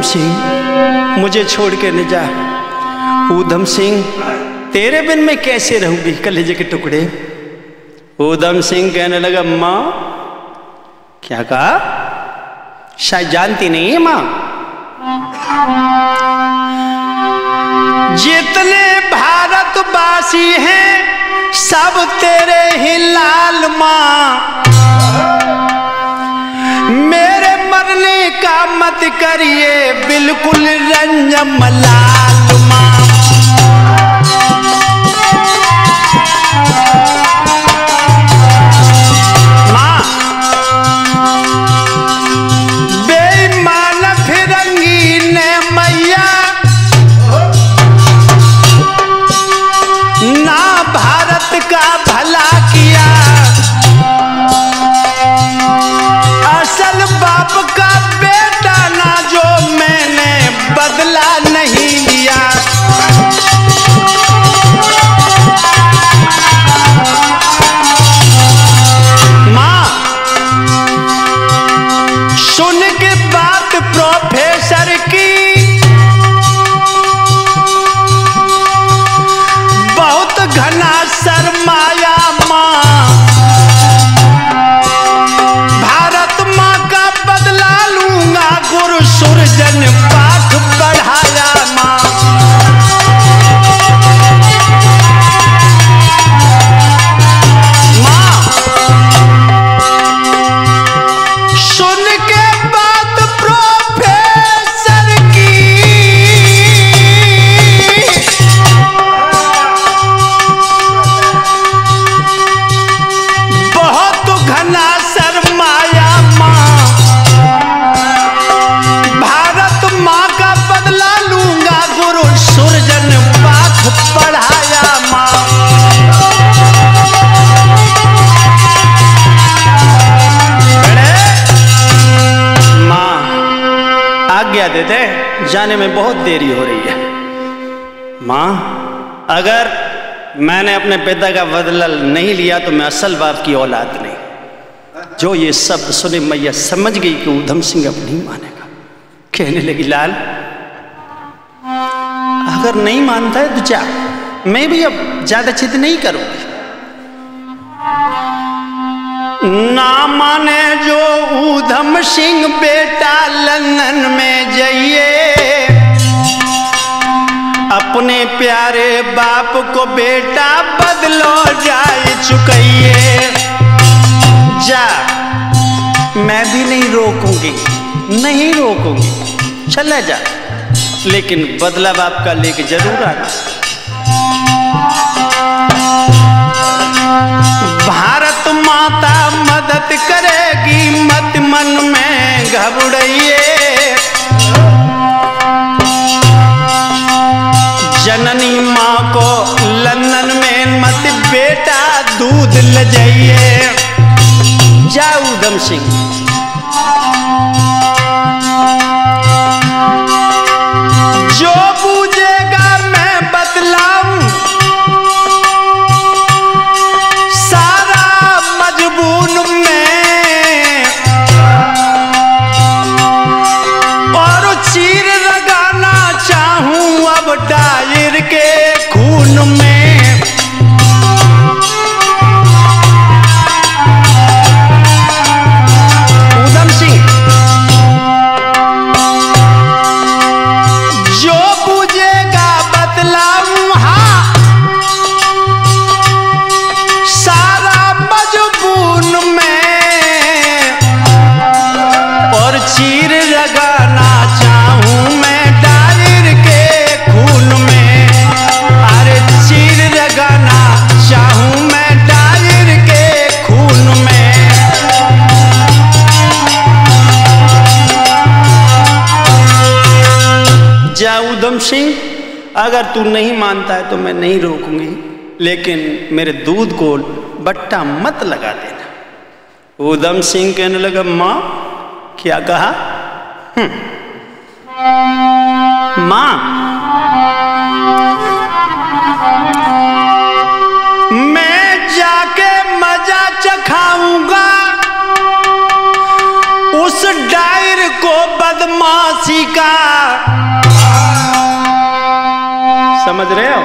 सिंह मुझे छोड़ के न जा। ऊधम सिंह तेरे बिन मैं कैसे रहूंगी कलेजे के टुकड़े। ऊधम सिंह कहने लगा माँ। क्या कहा? शायद जानती नहीं है माँ। जितने भारतवासी हैं सब तेरे ही लाल माँ। मेरे मरने का मत करिए बिल्कुल रंजम लाल माँ। का भला किया असल बाप का बेटा ना जो मैंने बदला नहीं लिया। माँ सुन के बात प्रोफेसर की बहुत घना सरमाया माँ। भारत माँ का बदला लूंगा गुरु सुरजन पाठ बढ़ाया माँ। माँ सुन के बात प्रोफेसर की घना सरमाया माँ। भारत माँ का बदला लूंगा गुरु सुरजन पाठ पढ़ाया माँ। माँ आज्ञा दे दे, जाने में बहुत देरी हो रही है। माँ अगर मैंने अपने पिता का बदला नहीं लिया तो मैं असल बाप की औलाद नहीं। जो ये शब्द सुने मैया समझ गई कि ऊधम सिंह अब नहीं मानेगा। कहने लगी लाल अगर नहीं मानता है तो जा, मैं भी अब ज्यादा जिद नहीं करूंगी। ना माने जो ऊधम सिंह बेटा लंदन में जाइए। अपने प्यारे बाप को बेटा बदलो जाए चुकइए। जा मैं भी नहीं रोकूंगी, नहीं रोकूंगी, चला जा, लेकिन बदला बाप का लेके जरूर आना। भारत माता मदद करेगी मत मन में घबराइए। जननी माँ को लंदन में मत बेटा दूध ले जाइए। जा ऊधम सिंह जो बूझेगा मैं बतलाऊं सारा मजबून में। और चीर लगाना चाहूं अब डायर के खून में। चीर लगाना चाहूं मैं डायर के खून में। अरे चीर लगाना चाहूं मैं डायर के खून में। जा ऊधम सिंह अगर तू नहीं मानता है तो मैं नहीं रोकूंगी, लेकिन मेरे दूध को बट्टा मत लगा देना। ऊधम सिंह कहने लगा माँ क्या कहा? मां मैं जाके मजा चखाऊंगा उस डायर को बदमाशी का। समझ रहे हो?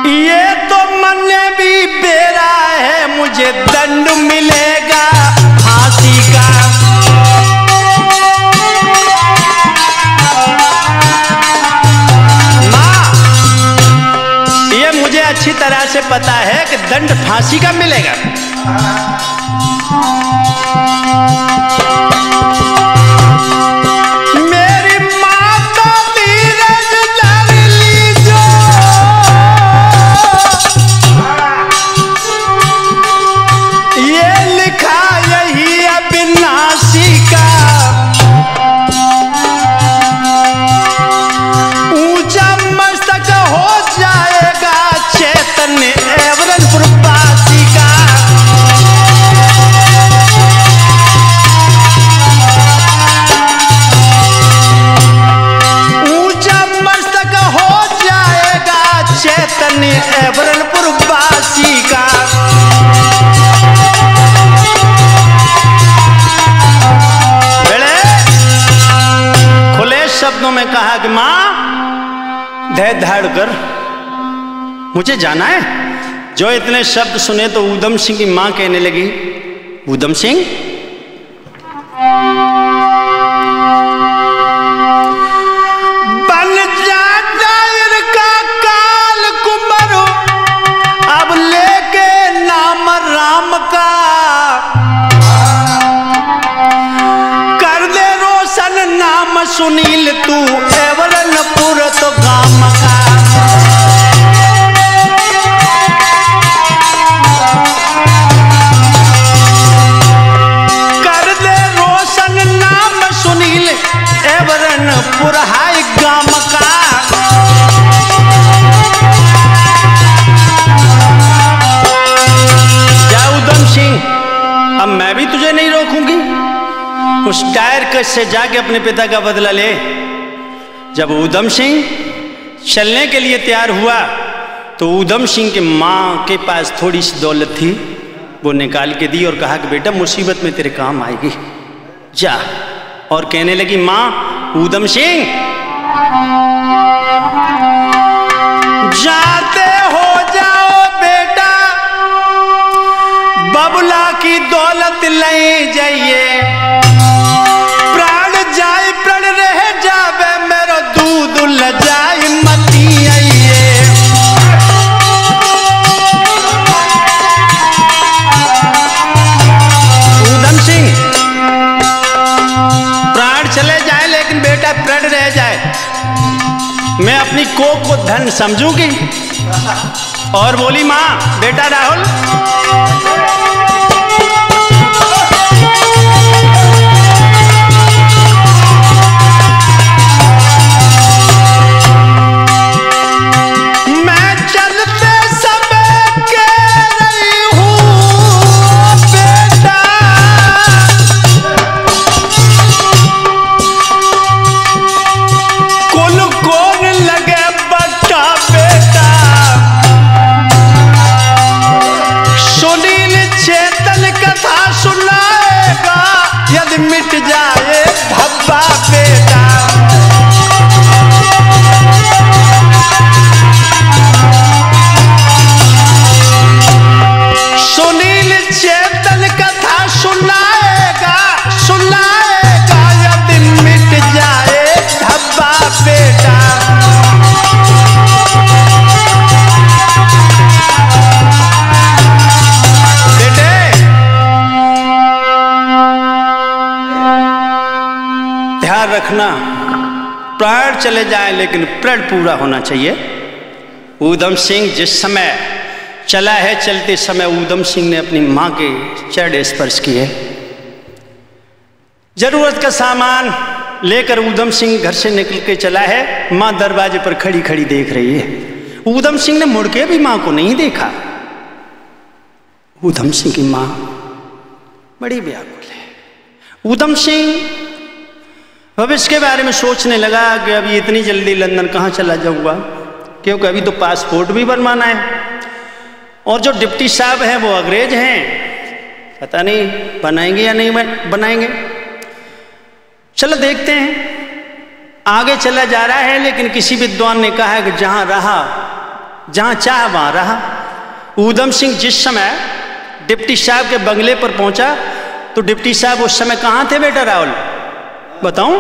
ये तो मन भी बेरा है, मुझे दंड मिलेगा फांसी का। माँ, ये मुझे अच्छी तरह से पता है कि दंड फांसी का मिलेगा। शब्दों में कहा कि मां धैर्य धारण कर, मुझे जाना है। जो इतने शब्द सुने तो ऊधम सिंह की मां कहने लगी, ऊधम सिंह, बन जा दायर का काल कुंवर, अब लेके नाम राम का, कर दे रोशन नाम सुनील तू एवरनपुर तो गाम का। कर दे रोशन नाम सुनील एवरनपुर हाय गाम का। जा ऊधम सिंह, अब मैं भी तुझे नहीं रोकूंगी। उस डायर कश से जाके अपने पिता का बदला ले। जब ऊधम सिंह चलने के लिए तैयार हुआ तो ऊधम सिंह की माँ के पास थोड़ी सी दौलत थी, वो निकाल के दी और कहा कि बेटा मुसीबत में तेरे काम आएगी, जा। और कहने लगी, माँ ऊधम सिंह जाते हो जाओ बेटा, बबुला की दौलत ले जाइए, प्राण जाए प्राण रह जावे, मेरो दूध ल जाए मती आइए। ऊधम सिंह, प्राण चले जाए लेकिन बेटा प्राण रह जाए, मैं अपनी कोख को धन समझूंगी। और बोली, मां बेटा राहुल, मिट जाए धब्बा बेटा। सुनील चेतन कथा सुनाएगा सुनाएगा, यदि मिट जाए धब्बा बेटा। रखना, प्राण चले जाए लेकिन प्रण पूरा होना चाहिए। ऊधम सिंह जिस समय चला है, चलते समय ऊधम सिंह ने अपनी मां के चरण स्पर्श किए। जरूरत का सामान लेकर ऊधम सिंह घर से निकल के चला है, मां दरवाजे पर खड़ी खड़ी देख रही है। ऊधम सिंह ने मुड़ के भी मां को नहीं देखा। ऊधम सिंह की मां बड़ी व्याकुल है। ऊधम सिंह भविष्य के बारे में सोचने लगा कि अभी इतनी जल्दी लंदन कहाँ चला जाऊँगा, क्योंकि अभी तो पासपोर्ट भी बनवाना है और जो डिप्टी साहब हैं वो अंग्रेज हैं, पता नहीं बनाएंगे या नहीं बनाएंगे। चलो देखते हैं। आगे चला जा रहा है, लेकिन किसी विद्वान ने कहा है कि जहां रहा, जहां चाह वहां रहा। ऊधम सिंह जिस समय डिप्टी साहब के बंगले पर पहुंचा तो डिप्टी साहब उस समय कहां थे बेटा राहुल, बताऊं?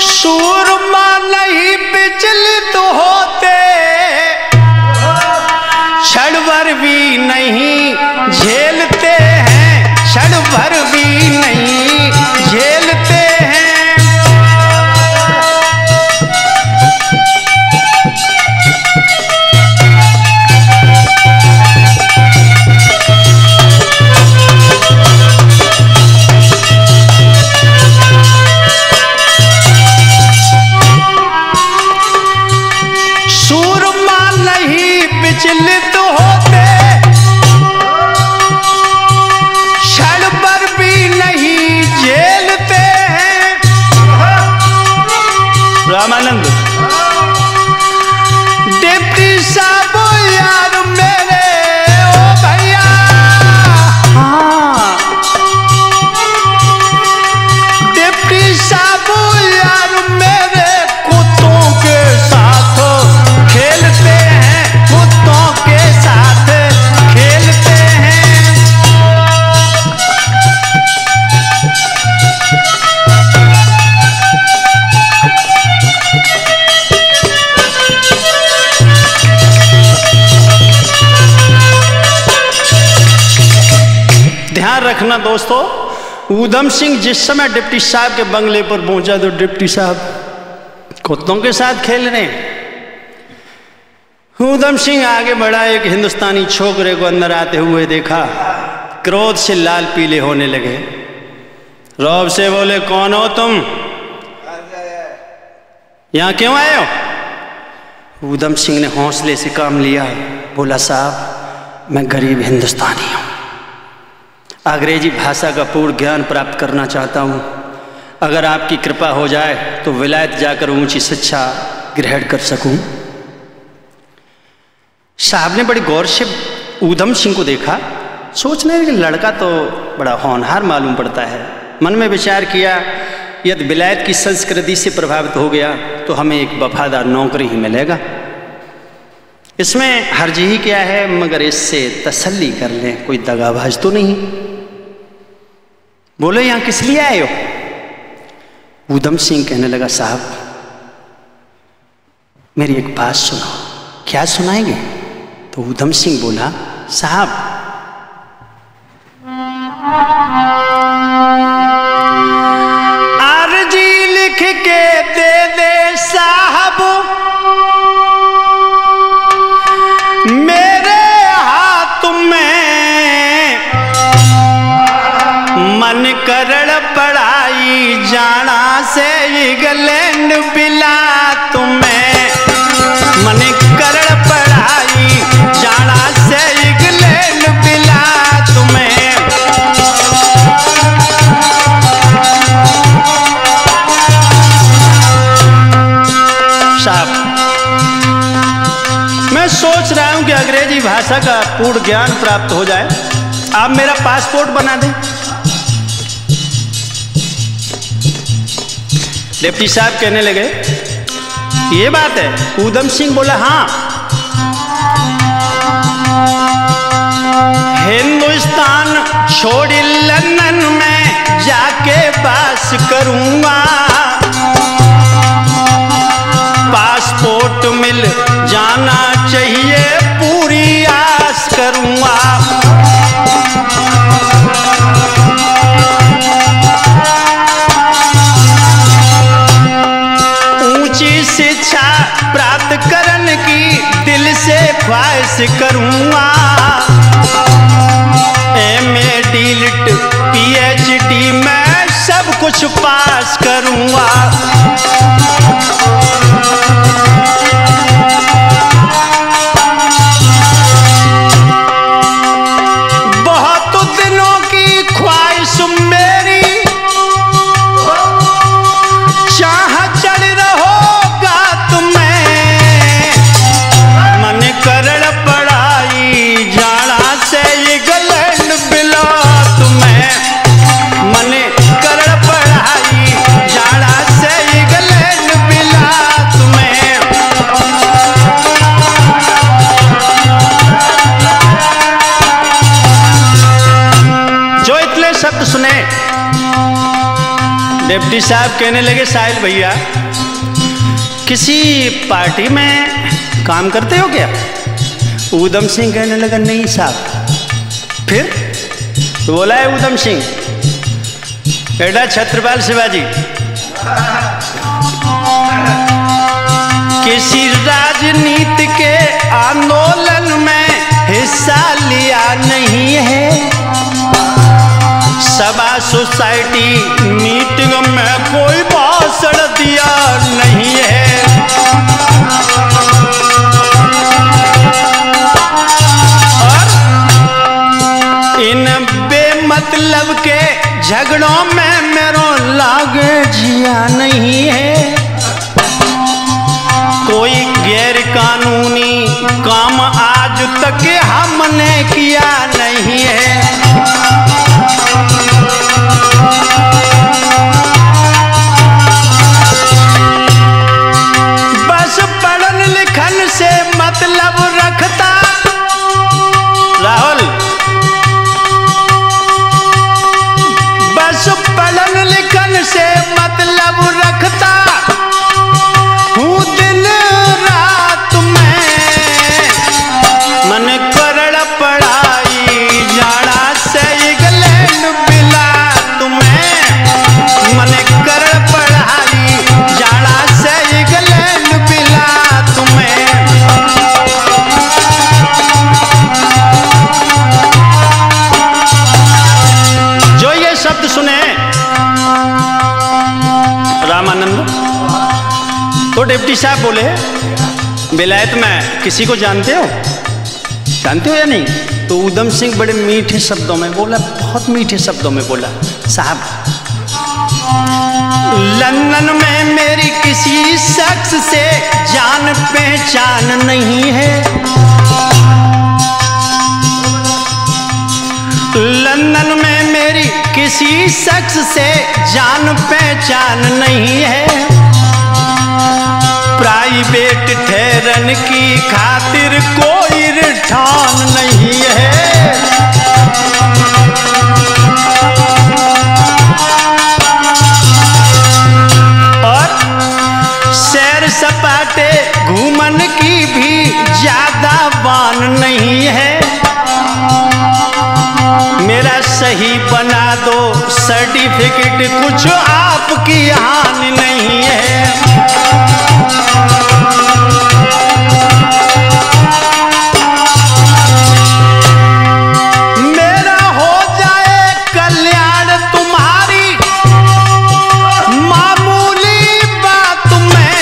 सूरमा नहीं विचलित होते, क्षण भर भी नहीं झेलते हैं, क्षण भर भी नहीं झेलते हैं। विचलित होते, क्षण पर भी नहीं झेलते हैं। रामानंद डिप्टी साहब यार मेरे, ओ भैया, हाँ डिप्टी साहब यार मेरे, कुत्तों के साथ खेलते हैं, कुत्तों के साथ खेलते हैं। ध्यान रखना दोस्तों, ऊधम सिंह जिस समय डिप्टी साहब के बंगले पर पहुंचा तो डिप्टी साहब कुत्तों के साथ खेल रहे हैं। ऊधम सिंह आगे बढ़ा, एक हिंदुस्तानी छोकरे को अंदर आते हुए देखा, क्रोध से लाल पीले होने लगे। रौब से बोले, कौन हो तुम, यहां क्यों आए हो? ऊधम सिंह ने हौसले से काम लिया, बोला साहब मैं गरीब हिंदुस्तानी हूं, अंग्रेजी भाषा का पूर्ण ज्ञान प्राप्त करना चाहता हूं, अगर आपकी कृपा हो जाए तो विलायत जाकर ऊंची शिक्षा ग्रहण कर सकूं। साहब ने बड़ी गौर से ऊधम सिंह को देखा, सोचने कि लड़का तो बड़ा होनहार मालूम पड़ता है। मन में विचार किया, यदि विलायत की संस्कृति से प्रभावित हो गया तो हमें एक वफादार नौकरी ही मिलेगा, इसमें हर्ज ही क्या है, मगर इससे तसल्ली कर लें, कोई दगाबाज तो नहीं। बोले यहां किस लिए आए हो? ऊधम सिंह कहने लगा, साहब मेरी एक बात सुनो। क्या सुनाएंगे? तो ऊधम सिंह बोला, साहब अर्जी लिख के दे दे साहब, मेरे हाथ में मन करड़ पढ़ाई जाना से इंग्लैंड बिला तुम्हें, मन करड़ पढ़ाई जाना से इंग्लैंड बिला तुम्हें। साहब मैं सोच रहा हूं कि अंग्रेजी भाषा का पूर्ण ज्ञान प्राप्त हो जाए, आप मेरा पासपोर्ट बना दें। डिप्टी साहब कहने लगे, ये बात है? ऊधम सिंह बोला, हाँ, हिंदुस्तान छोड़ लंदन में जाके बास करूंगा, पासपोर्ट मिल जाना चाहिए, पूरी आस करूंगा। ऊंची शिक्षा प्राप्त करने की दिल से ख्वाहिश करूंगा, MA DLit PhD मैं सब कुछ पास करूंगा। बहुत दिनों की ख्वाहिश मेरी, चाह चढ़ रहोगा तुम्हें, मन करड़ पढ़ाई डिप्टी साहब कहने लगे साहिल भैया किसी पार्टी में काम करते हो क्या? ऊधम सिंह कहने लगा नहीं साहब। फिर तो बोला है ऊधम सिंह बेटा छत्रपाल शिवाजी किसी राजनीति के आंदोलन में हिस्सा लिया नहीं है, सभा सोसाइटी मीटिंग में कोई भाषण दिया नहीं है, और इन बेमतलब के झगड़ों में मेरो लागे जिया नहीं है, कोई गैर कानूनी काम आज तक हमने किया नहीं है। बस पढ़न लिखन से मतलब रखता राहुल, बस पढ़न लिखन से मतलब रखता हूँ दिन रात में, मन करड़ पढ़ाई जाड़ा से इंग्लैंड बिला तुम्हें, मन करड़ पढ़ाई जाड़ा से इंग्लैंड बिला तुम्हें। जो ये शब्द सुने रामानंद तो डिप्टी साहब बोले विलायत में किसी को जानते हो या नहीं? तो ऊधम सिंह बड़े मीठे शब्दों में बोला, बहुत मीठे शब्दों में बोला साहब लंदन में मेरी किसी शख्स से जान पहचान नहीं है, लंदन में मेरी किसी शख्स से जान पहचान नहीं है, प्राइवेट ठहरन की खातिर कोई रिठान नहीं है, और सैर सपाटे घूमन की भी ज्यादा बान नहीं है, मेरा सही बना दो सर्टिफिकेट कुछ आपकी हानि नहीं है। मेरा हो जाए कल्याण तुम्हारी मामूली बात में,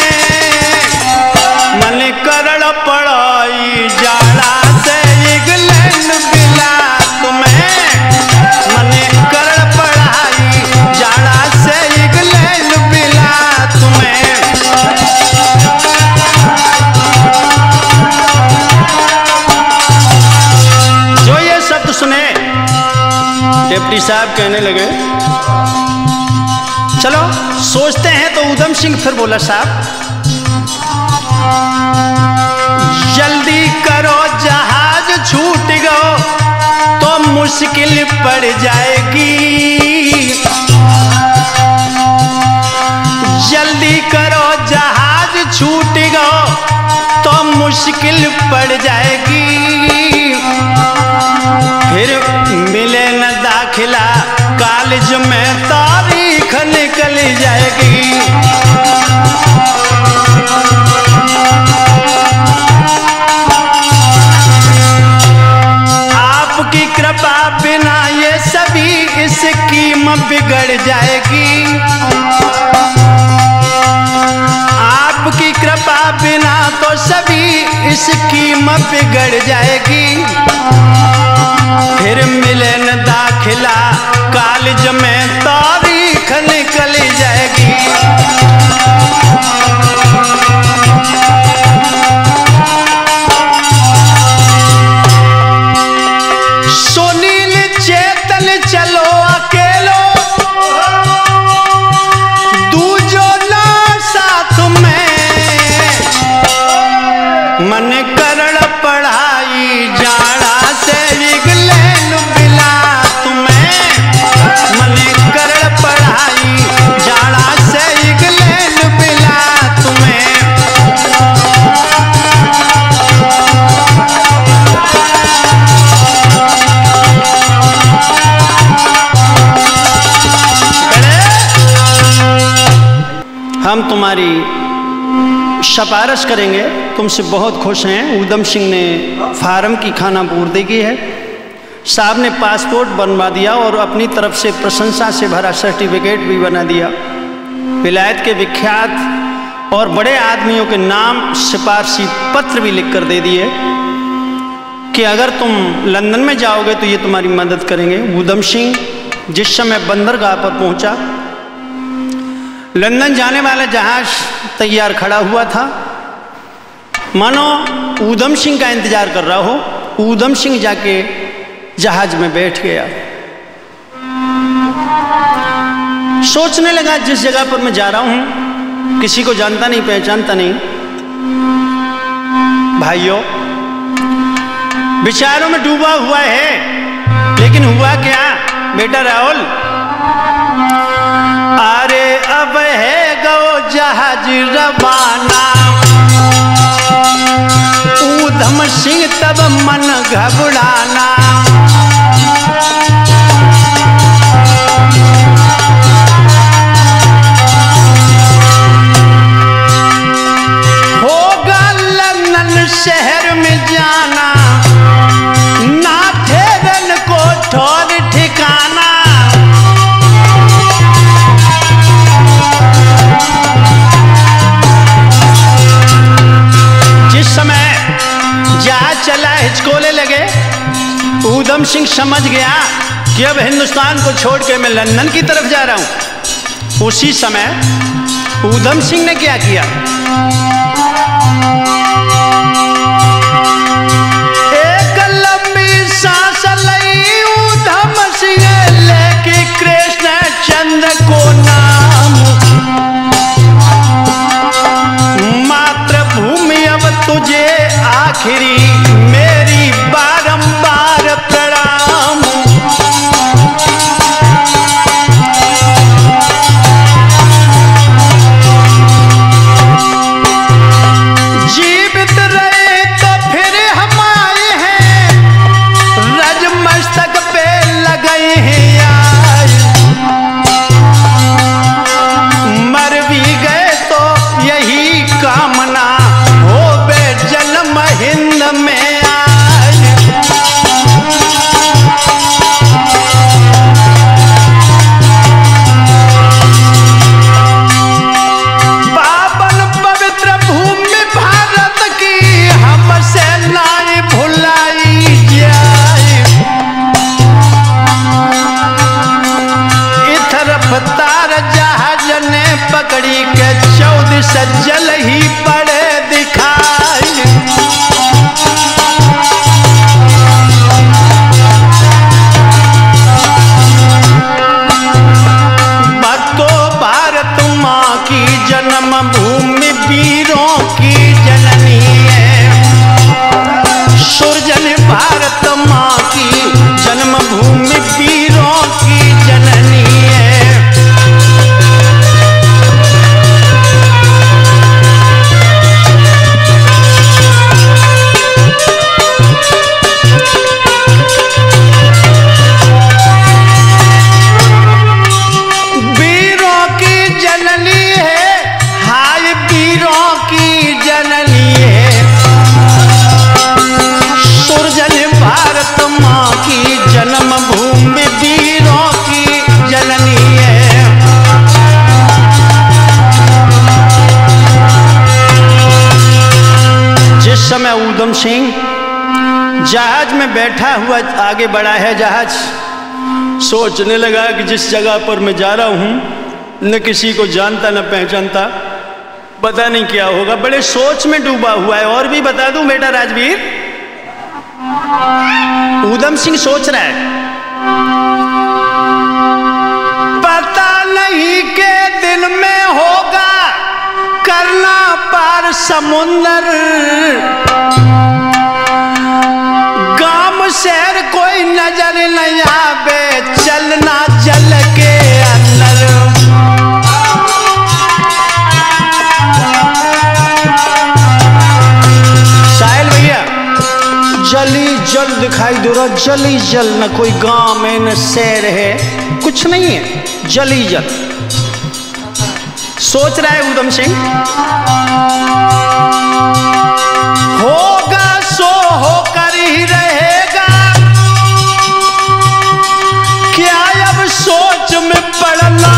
मन करड़ पढ़ाई जाड़ा से इंग्लैंड बिला तुम्हें, मन करड़ पढ़ाई जाड़ा से इंग्लैंड बिला तुम्हें। जो ये शब्द सुने डिप्टी साहब कहने लगे चलो सोचते हैं। तो ऊधम सिंह फिर बोला साहब जल्दी करो जहाज छूट गो तो मुश्किल पड़ जाएगी, जल्दी करो जहाज छूट गो तो मुश्किल पड़ जाएगी, फिर मिले न दाखिला कॉलेज में तारीख निकल जाएगी। आपकी कृपा बिना ये सभी स्कीम बिगड़ जाएगी, आपकी कृपा बिना तो सभी स्कीम बिगड़ जाएगी, फिर मिले न दाखिला कॉलेज में तारीख निकल जाएगी। सुनील चेतन चलो अकेलो दूजो ना साथ में, मन करड़ पढ़ाई जाड़ा से इंग्लैंड बिला तुम्हें, मन करड़ पढ़ाई जाड़ा हम तुम्हारी सिफारिश करेंगे, तुमसे बहुत खुश हैं। ऊधम सिंह ने फार्म की खाना पूर्ति की है, साहब ने पासपोर्ट बनवा दिया और अपनी तरफ से प्रशंसा से भरा सर्टिफिकेट भी बना दिया। विलायत के विख्यात और बड़े आदमियों के नाम सिफारशी पत्र भी लिख कर दे दिए कि अगर तुम लंदन में जाओगे तो ये तुम्हारी मदद करेंगे। ऊधम सिंह जिस समय बंदरगाह पर पहुंचा, लंदन जाने वाला जहाज तैयार खड़ा हुआ था, मानो ऊधम सिंह का इंतजार कर रहा हो। ऊधम सिंह जाके जहाज में बैठ गया, सोचने लगा जिस जगह पर मैं जा रहा हूं किसी को जानता नहीं, पहचानता नहीं। भाइयों, विचारों में डूबा हुआ है, लेकिन हुआ क्या बेटा राहुल? अरे अब है गो जहाज रवाना, ऊधम सिंह तब मन घबराना। होगा लंदन शहर में जाना, ना ठहरन को ठौर ठिकाना। जिस समय जहाज चला, हिचकोले लगे, ऊधम सिंह समझ गया कि अब हिंदुस्तान को छोड़ के मैं लंदन की तरफ जा रहा हूं। उसी समय ऊधम सिंह ने क्या किया? एक लंबी सांस ली ऊधम सिंह लेके कृष्ण चंद्र को नाम। मातृभूमि अब तुझे आखिरी मेरी बारंबार प्रणाम। जीवित रहे तो फिर हम आए हैं, रज मस्तक पे लगे हैं यार। मर भी गए तो यही कामना हो बे जन्म हिंद में आज। पावन पवित्र भूमि भारत की हमसे नाई भुलाई जाए। इधर रफ्तार जहाज ने पकड़ी के 14 सज्जल ही पड़े दिखाई। भक्तों, भारत माँ की जन्म भूमि वीरों की जननी है। सुरजन भारत माँ की जन्म भूमि वीरों की जननी है। वीरों की जननी है, हाय वीरों की जननी है। सुरजन भारत माँ की जन्म भूमि वीरों की जननी है। जिस समय ऊधम सिंह जहाज में बैठा हुआ आगे बढ़ा है जहाज, सोचने लगा कि जिस जगह पर मैं जा रहा हूं न किसी को जानता न पहचानता, पता नहीं क्या होगा। बड़े सोच में डूबा हुआ है। और भी बता दूं बेटा राजवीर, ऊधम सिंह सोच रहा है, पता नहीं के दिन में होगा करना पार समुंदर। गांव शहर कोई नजर नहीं आवे, चलना जल के अंदर। साहिल भैया, जली जल दिखाई दे रहा, जली जल। न कोई गांव में न शहर है, कुछ नहीं है, जली जल। सोच रहा है ऊधम सिंह, होगा सो होकर ही रहेगा, क्या अब सोच में पड़ना,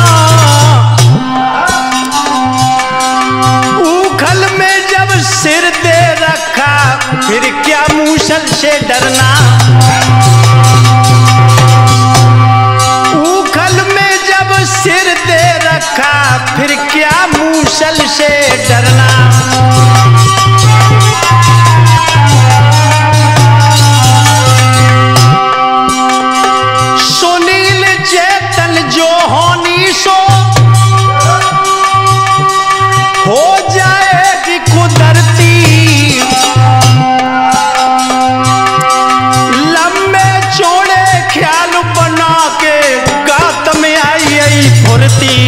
उखल में जब सिर दे रखा फिर क्या मूसल से डरना, उखल में जब सिर दे रखा फिर क्या मूसल से डरना। सुनील चेतन जो होनी सो हो जाएगी कुदरती, लंबे चौड़े ख्याल बना के गात में आई आई फुर्ती,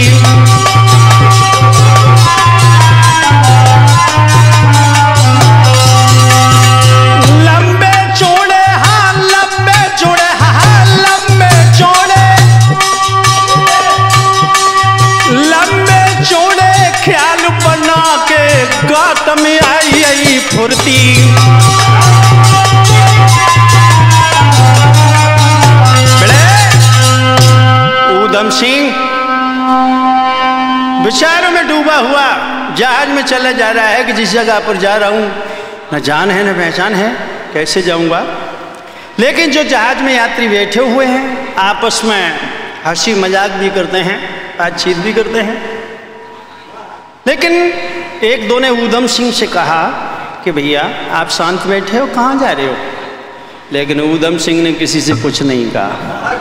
लंबे चौड़े हाँ लंबे चौड़े हाँ लंबे चौड़े, लंबे चौड़े ख्याल बना के गात में आई आई फुर्ती। ऊधम सिंह विचारों में डूबा हुआ जहाज में चला जा रहा है कि जिस जगह पर जा रहा हूं न जान है न पहचान है, कैसे जाऊंगा। लेकिन जो जहाज में यात्री बैठे हुए हैं आपस में हंसी मजाक भी करते हैं, बातचीत भी करते हैं। लेकिन एक दो ने ऊधम सिंह से कहा कि भैया आप शांत बैठे हो, कहाँ जा रहे हो। लेकिन ऊधम सिंह ने किसी से कुछ नहीं कहा।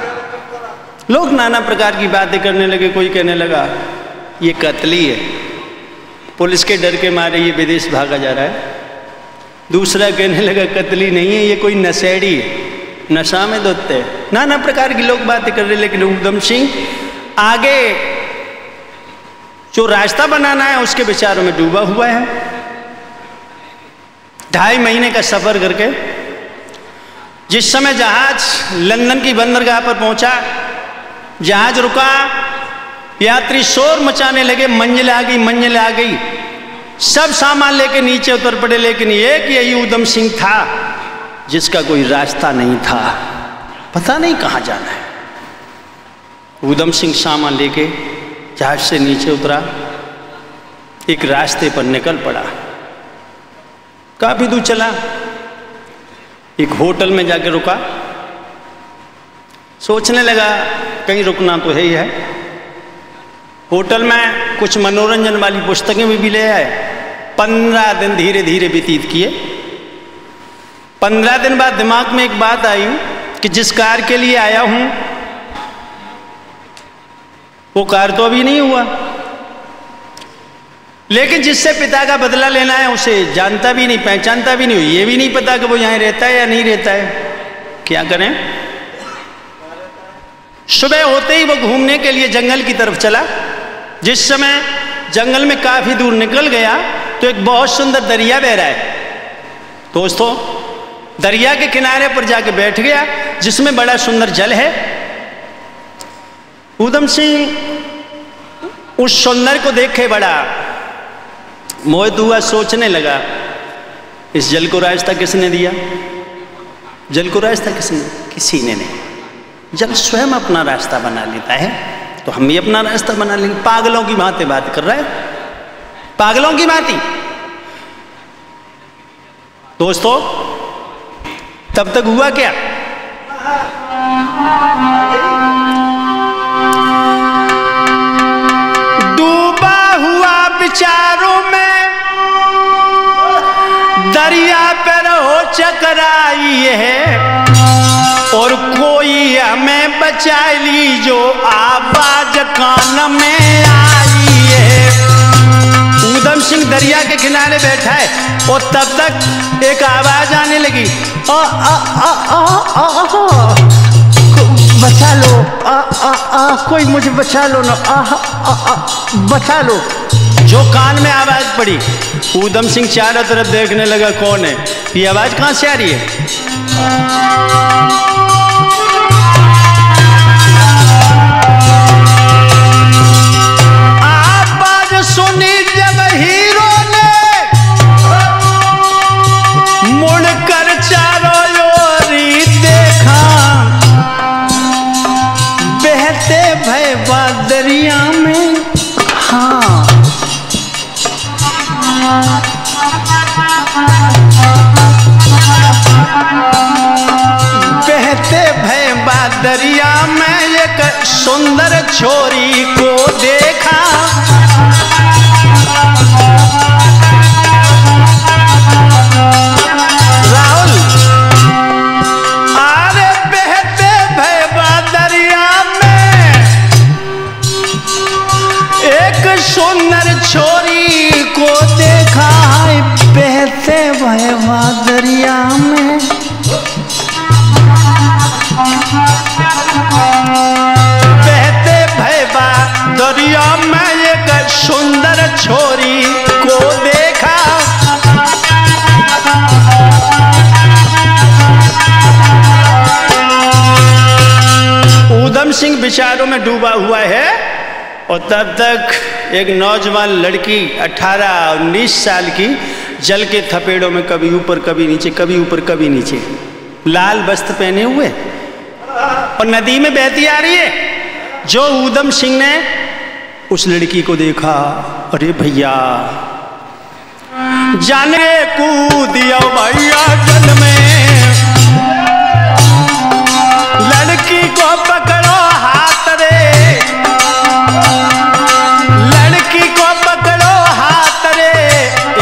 लोग नाना प्रकार की बातें करने लगे। कोई कहने लगा ये कत्ली है, पुलिस के डर के मारे ये विदेश भागा जा रहा है। दूसरा कहने लगा कत्ली नहीं है, ये कोई नशेड़ी है, नशा में धुतते है। नाना प्रकार की लोग बातें कर रहे। लेकिन ऊधम सिंह आगे जो रास्ता बनाना है उसके विचारों में डूबा हुआ है। 2.5 महीने का सफर करके जिस समय जहाज लंदन की बंदरगाह पर पहुंचा, जहाज रुका, यात्री शोर मचाने लगे, मंजिल आ गई, मंजिल आ गई। सब सामान लेके नीचे उतर पड़े। लेकिन एक यही ऊधम सिंह था जिसका कोई रास्ता नहीं था, पता नहीं कहाँ जाना है। ऊधम सिंह सामान लेके जहाज से नीचे उतरा, एक रास्ते पर निकल पड़ा। काफी दूर चला, एक होटल में जाके रुका। सोचने लगा कहीं रुकना तो है ही है। होटल में कुछ मनोरंजन वाली पुस्तकें भी ले आए। 15 दिन धीरे धीरे व्यतीत किए। 15 दिन बाद दिमाग में एक बात आई कि जिस कार के लिए आया हूं वो कार तो अभी नहीं हुआ, लेकिन जिससे पिता का बदला लेना है उसे जानता भी नहीं, पहचानता भी नहीं, ये भी नहीं पता कि वो यहां रहता है या नहीं रहता है। क्या करें। सुबह होते ही वो घूमने के लिए जंगल की तरफ चला। जिस समय जंगल में काफी दूर निकल गया तो एक बहुत सुंदर दरिया बह रहा है। दोस्तों, दरिया के किनारे पर जाके बैठ गया जिसमें बड़ा सुंदर जल है। ऊधम सिंह उस सौंदर्य को देखे बड़ा मोहित हुआ। सोचने लगा इस जल को रास्ता किसने दिया। जल को रास्ता किसने? किसी ने नहीं। जल स्वयं अपना रास्ता बना लेता है तो हम भी अपना रास्ता बना लेंगे। पागलों की भांति बात कर रहा है, पागलों की भांति। दोस्तों, तब तक हुआ क्या, डूबा हुआ विचारों में दरिया पर हो चकराई है और कोई हमें बचा ली जो आवाज कान में आई है। ऊधम सिंह दरिया के किनारे बैठा है और तब तक एक आवाज आने लगी, आ आ आ आ आ बचा लो, कोई मुझे बचा लो ना, बचा लो। जो कान में आवाज पड़ी, ऊधम सिंह चारों तरफ देखने लगा कौन है, ये आवाज कहां से आ रही है। आवाज बहते भैबा दरिया में एक सुंदर छोरी को देखा। राहुल, अरे बहते भैबा दरिया में एक सुंदर छोरी को देखा। बहते भैबा दरिया में बहते भैबा दरिया में एक सुंदर छोरी को देखा। ऊधम सिंह विचारों में डूबा हुआ है और तब तक एक नौजवान लड़की 18-19 साल की जल के थपेड़ों में कभी ऊपर कभी नीचे, कभी ऊपर कभी नीचे, लाल वस्त्र पहने हुए और नदी में बहती आ रही है। जो ऊधम सिंह ने उस लड़की को देखा, अरे भैया जाने कूदिया भैया जल में, लड़की को पकड़ो हाथ रे, लड़की को पकड़ो हाथ रे,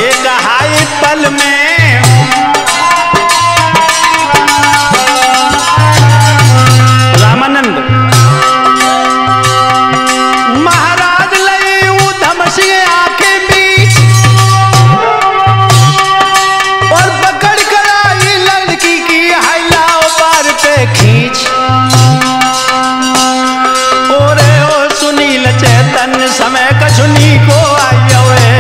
एक हाई पल में। रामानंद महाराज लई ऊधम सिंह आंखें बीच और पकड़ कर आई लड़की की हाइलाओ पार पे खींच। ओरे ओ सुनील चैतन्य समय कछुनी को आई हुए,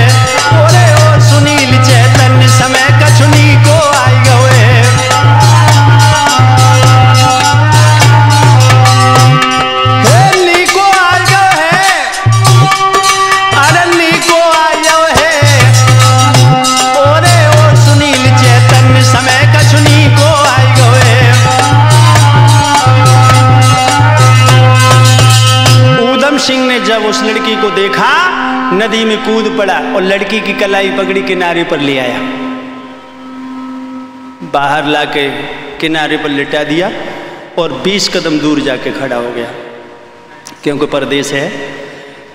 ओरे ओ सुनील चैतन्य समय कछुनी को आई हुए। सिंह ने जब उस लड़की को देखा नदी में कूद पड़ा और लड़की की कलाई पकड़ी किनारे पर ले आया, बाहर लाके किनारे पर लिटा दिया और 20 कदम दूर जाके खड़ा हो गया, क्योंकि परदेश है।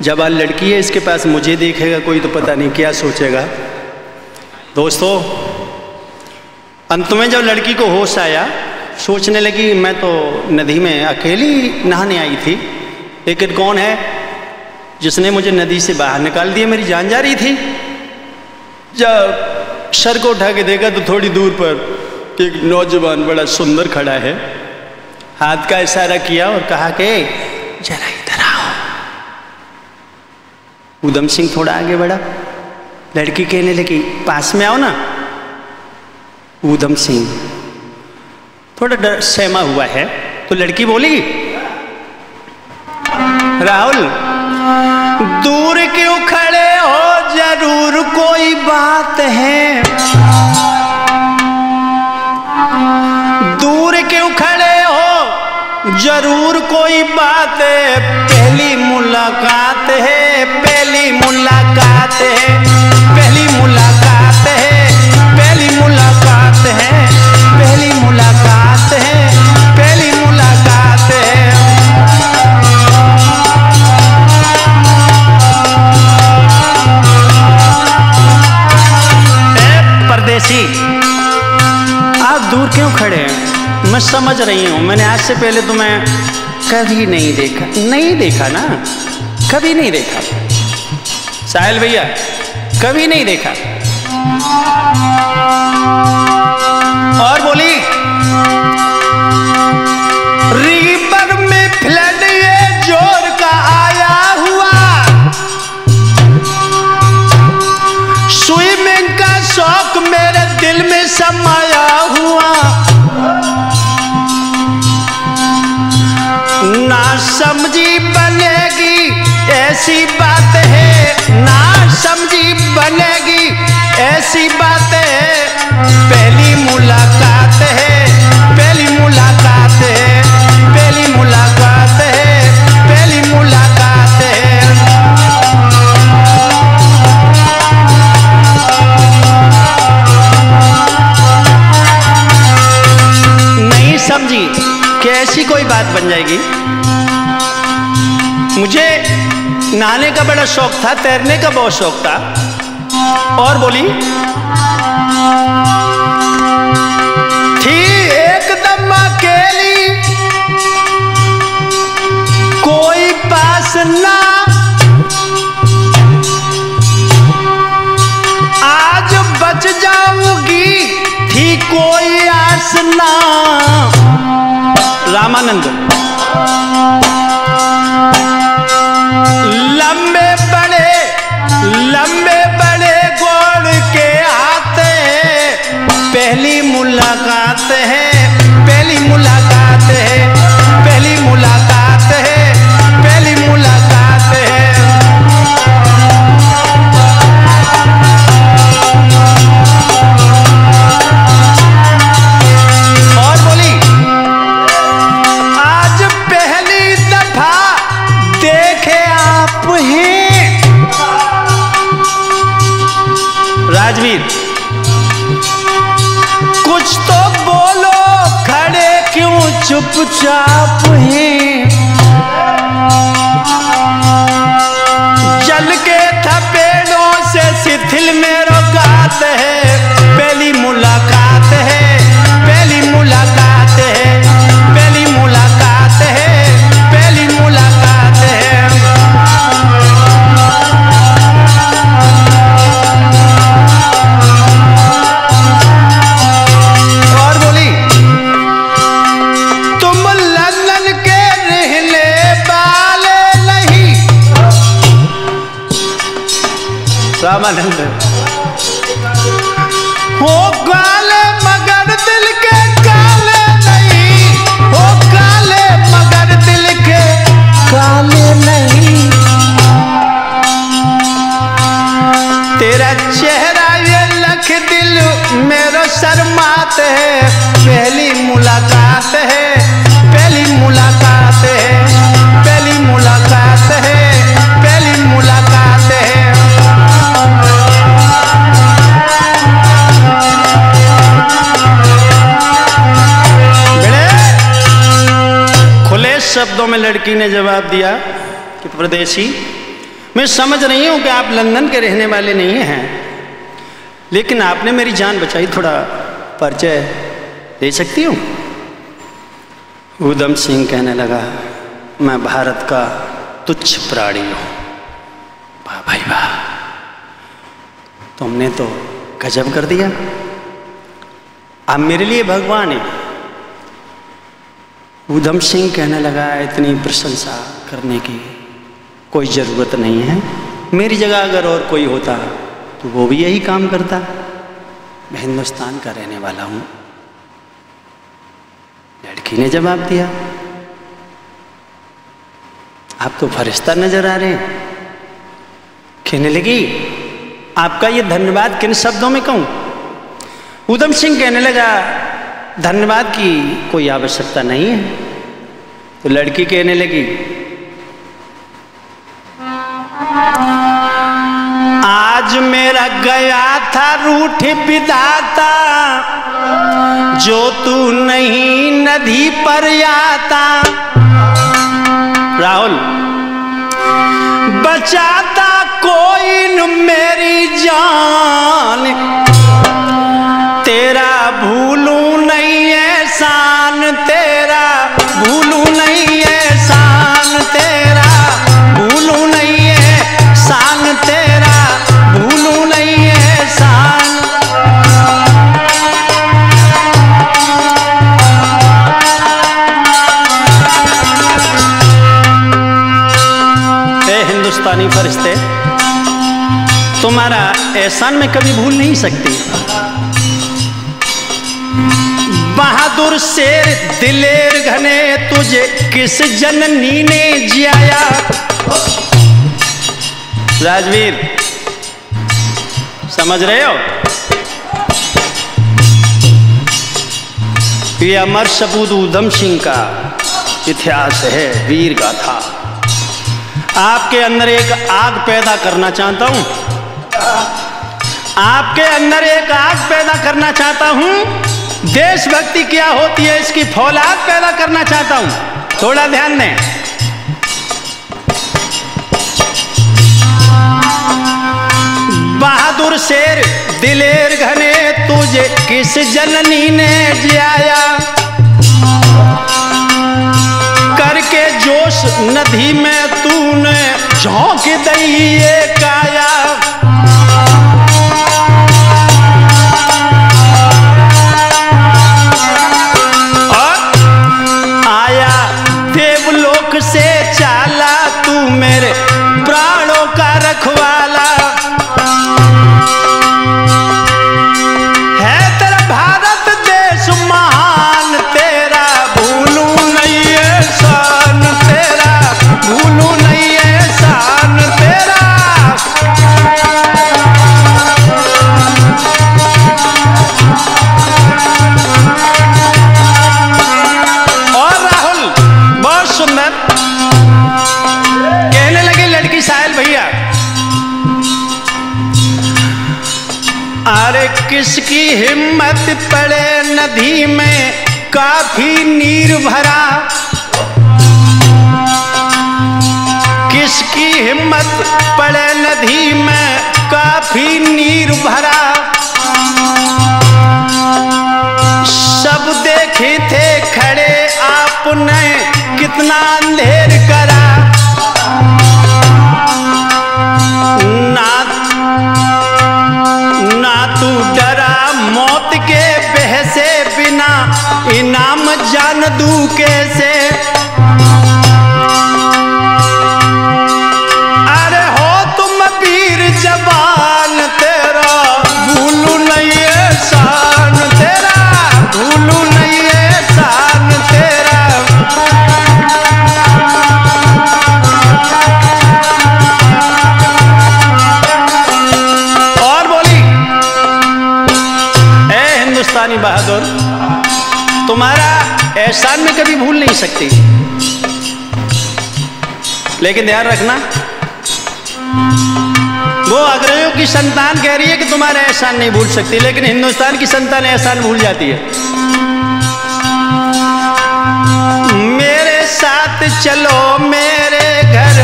जब आज लड़की है इसके पास, मुझे देखेगा कोई तो पता नहीं क्या सोचेगा। दोस्तों, अंत में जब लड़की को होश आया, सोचने लगी मैं तो नदी में अकेली नहाने आई थी, लेकिन कौन है जिसने मुझे नदी से बाहर निकाल दिया, मेरी जान जा रही थी। जब सर को उठा के देखा तो थोड़ी दूर पर एक नौजवान बड़ा सुंदर खड़ा है, हाथ का इशारा किया और कहा कि जरा इधर आओ। ऊधम सिंह थोड़ा आगे बढ़ा, लड़की कहने लगी पास में आओ ना। ऊधम सिंह थोड़ा डर सहमा हुआ है तो लड़की बोली, राहुल दूर क्यों खड़े हो, जरूर कोई बात है। दूर क्यों खड़े हो, जरूर कोई बात है। पहली मुलाकात है, पहली मुलाकात है, पहली मुलाकात है, पहली मुलाकात है, पहली मुलाकात है, पहली मुलाकात है। परदेसी, आप दूर क्यों खड़े हैं? मैं समझ रही हूं, मैंने आज से पहले तुम्हें कभी नहीं देखा। नहीं देखा ना, कभी नहीं देखा। साहिल भैया, कभी नहीं देखा। और बोली, रिवर में फ्लड ये जोर का आया हुआ, स्विमिंग का शौक मेरे दिल में समाया हुआ। ना समझी बनेगी ऐसी बात है, ना समझी बनेगी ऐसी बात है। पहली मुलाकात है, पहली मुलाकात है, पहली मुलाकात है, पहली मुलाकात है। नहीं समझी कि ऐसी कोई बात बन जाएगी। मुझे नहाने का बड़ा शौक था, तैरने का बहुत शौक था। और बोली थी एकदम अकेली, कोई पास ना, आज बच जाऊंगी थी कोई आस ना। रामानंद लंबे बड़े गोड़ के आते, पहली मुलाकात है, पहली मुलाकात है, पहली मुलाकात है, पहली मुलाकात है। और बोली आज पहली दफा देखे आप हैं राजवीर, कुछ तो बोलो, खड़े क्यों चुपचाप हैं। जल के थपेड़ों से शिथिल में रोकात है, पहली मुलाकात है, पहली मुलाकात है, पहली मुलाकात है, पहली मुलाकात है। रामानंद हो काले मगर दिल के काले नहीं, हो काले मगर दिल के काले नहीं। तेरा चेहरा ये लख दिल मेरा शर्मात है, पहली मुलाकात है, पहली मुलाकात है, पहली मुलाकात है, पहली मुलाकात है। खुले शब्दों में लड़की ने जवाब दिया कि परदेसी, मैं समझ रही हूं कि आप लंदन के रहने वाले नहीं हैं, लेकिन आपने मेरी जान बचाई, थोड़ा परिचय दे सकती हूँ। ऊधम सिंह कहने लगा, मैं भारत का तुच्छ प्राणी हूँ। वाह भाई वाह, तुमने तो गजब कर दिया, आप मेरे लिए भगवान हैं। ऊधम सिंह कहने लगा, इतनी प्रशंसा करने की कोई ज़रूरत नहीं है, मेरी जगह अगर और कोई होता तो वो भी यही काम करता। मैं हिंदुस्तान का रहने वाला हूँ। लड़की ने जवाब दिया, आप तो फरिश्ता नजर आ रहे हैं। कहने लगी, आपका ये धन्यवाद किन शब्दों में कहूँ। ऊधम सिंह कहने लगा, धन्यवाद की कोई आवश्यकता नहीं है। तो लड़की कहने लगी, आज मेरा गया था रूठ विधाता, जो तू नहीं नदी पर आता। राहुल, बचाता कोई न मेरी जान, तेरा भूलूं नहीं एहसान, तेरा भूलूं नहीं एहसान, तेरा भूलूं नहीं एहसान, तेरा भूलूं नहीं एहसान। ए हिंदुस्तानी फरिश्ते, तुम्हारा एहसान मैं कभी भूल नहीं सकती। बहादुर शेर दिलेर घने, तुझे किस जननी ने जियाया। राजवीर, समझ रहे हो, ये अमर सपूत ऊधम सिंह का इतिहास है, वीर गाथा। आपके अंदर एक आग पैदा करना चाहता हूं, आपके अंदर एक आग पैदा करना चाहता हूं, देशभक्ति क्या होती है इसकी फौलाद पैदा करना चाहता हूं, थोड़ा ध्यान दें। बहादुर शेर दिलेर घने तुझे किस जननी ने जियाया, करके जोश नदी में तूने झोंक दई ये काया। और आया देवलोक से चाला तू मेरे प्राणों का रखवाला, है तेरा भारत देश महान, तेरा भूलू नहीं है शान, तेरा भूलू नहीं है शान तेरा। और राहुल बहुत सुंदर कहने लगे लड़की साहिल भैया, अरे किसकी हिम्मत पड़े नदी में काफी नीर भरा, किसकी हिम्मत पड़े नदी में काफी नीर भरा। सब देखे थे खड़े आपने कितना अंधेर करा, ना तू डरा मौत के बहसे बिना, इनाम जान दू कैसे। अरे हो तुम वीर जवान, तेरा भूलू नहीं है शान, तेरा भूलू नहीं है शान तेरा। हिंदुस्तानी बहादुर, तुम्हारा एहसान में कभी भूल नहीं सकती, लेकिन ध्यान रखना वो अग्रजों की संतान कह रही है कि तुम्हारा एहसान नहीं भूल सकती, लेकिन हिंदुस्तान की संतान एहसान भूल जाती है। मेरे साथ चलो मेरे घर,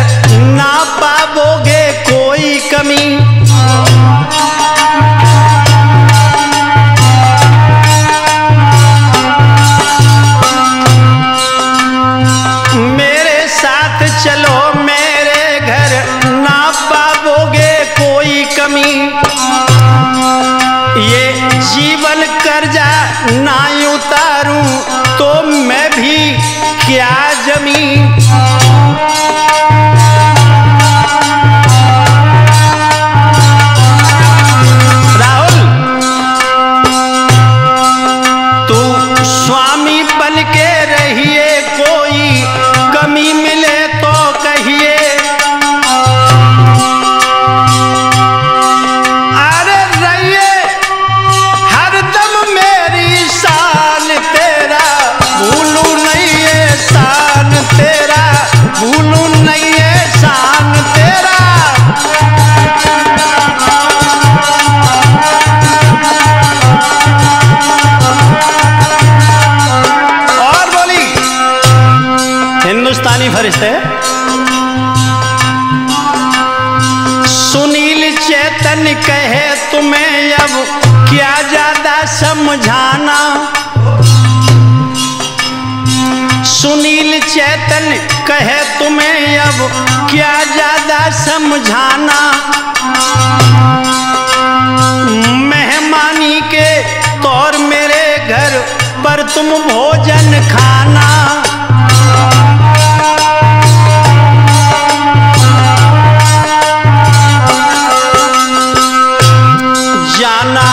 ना पाओगे कोई कमी, चलो मेरे घर, ना पाओगे कोई कमी। ये जीवन कर्जा ना उतारूं तो मैं भी क्या जमी। राहुल तू स्वामी बन के रहिए, कोई कमी मिले तो कहिए। अरे रहिए हरदम मेरी शान, तेरा भूलू नहीं है शान, तेरा भूलू नहीं है शान तेरा। और बोली हिंदुस्तानी फरिश्ते, सुनील चेतन कहे तुम्हें अब क्या ज्यादा समझाना, सुनील चेतन कहे तुम्हें अब क्या ज्यादा समझाना। मेहमानी के तौर मेरे घर पर तुम भोजन खाना, जाना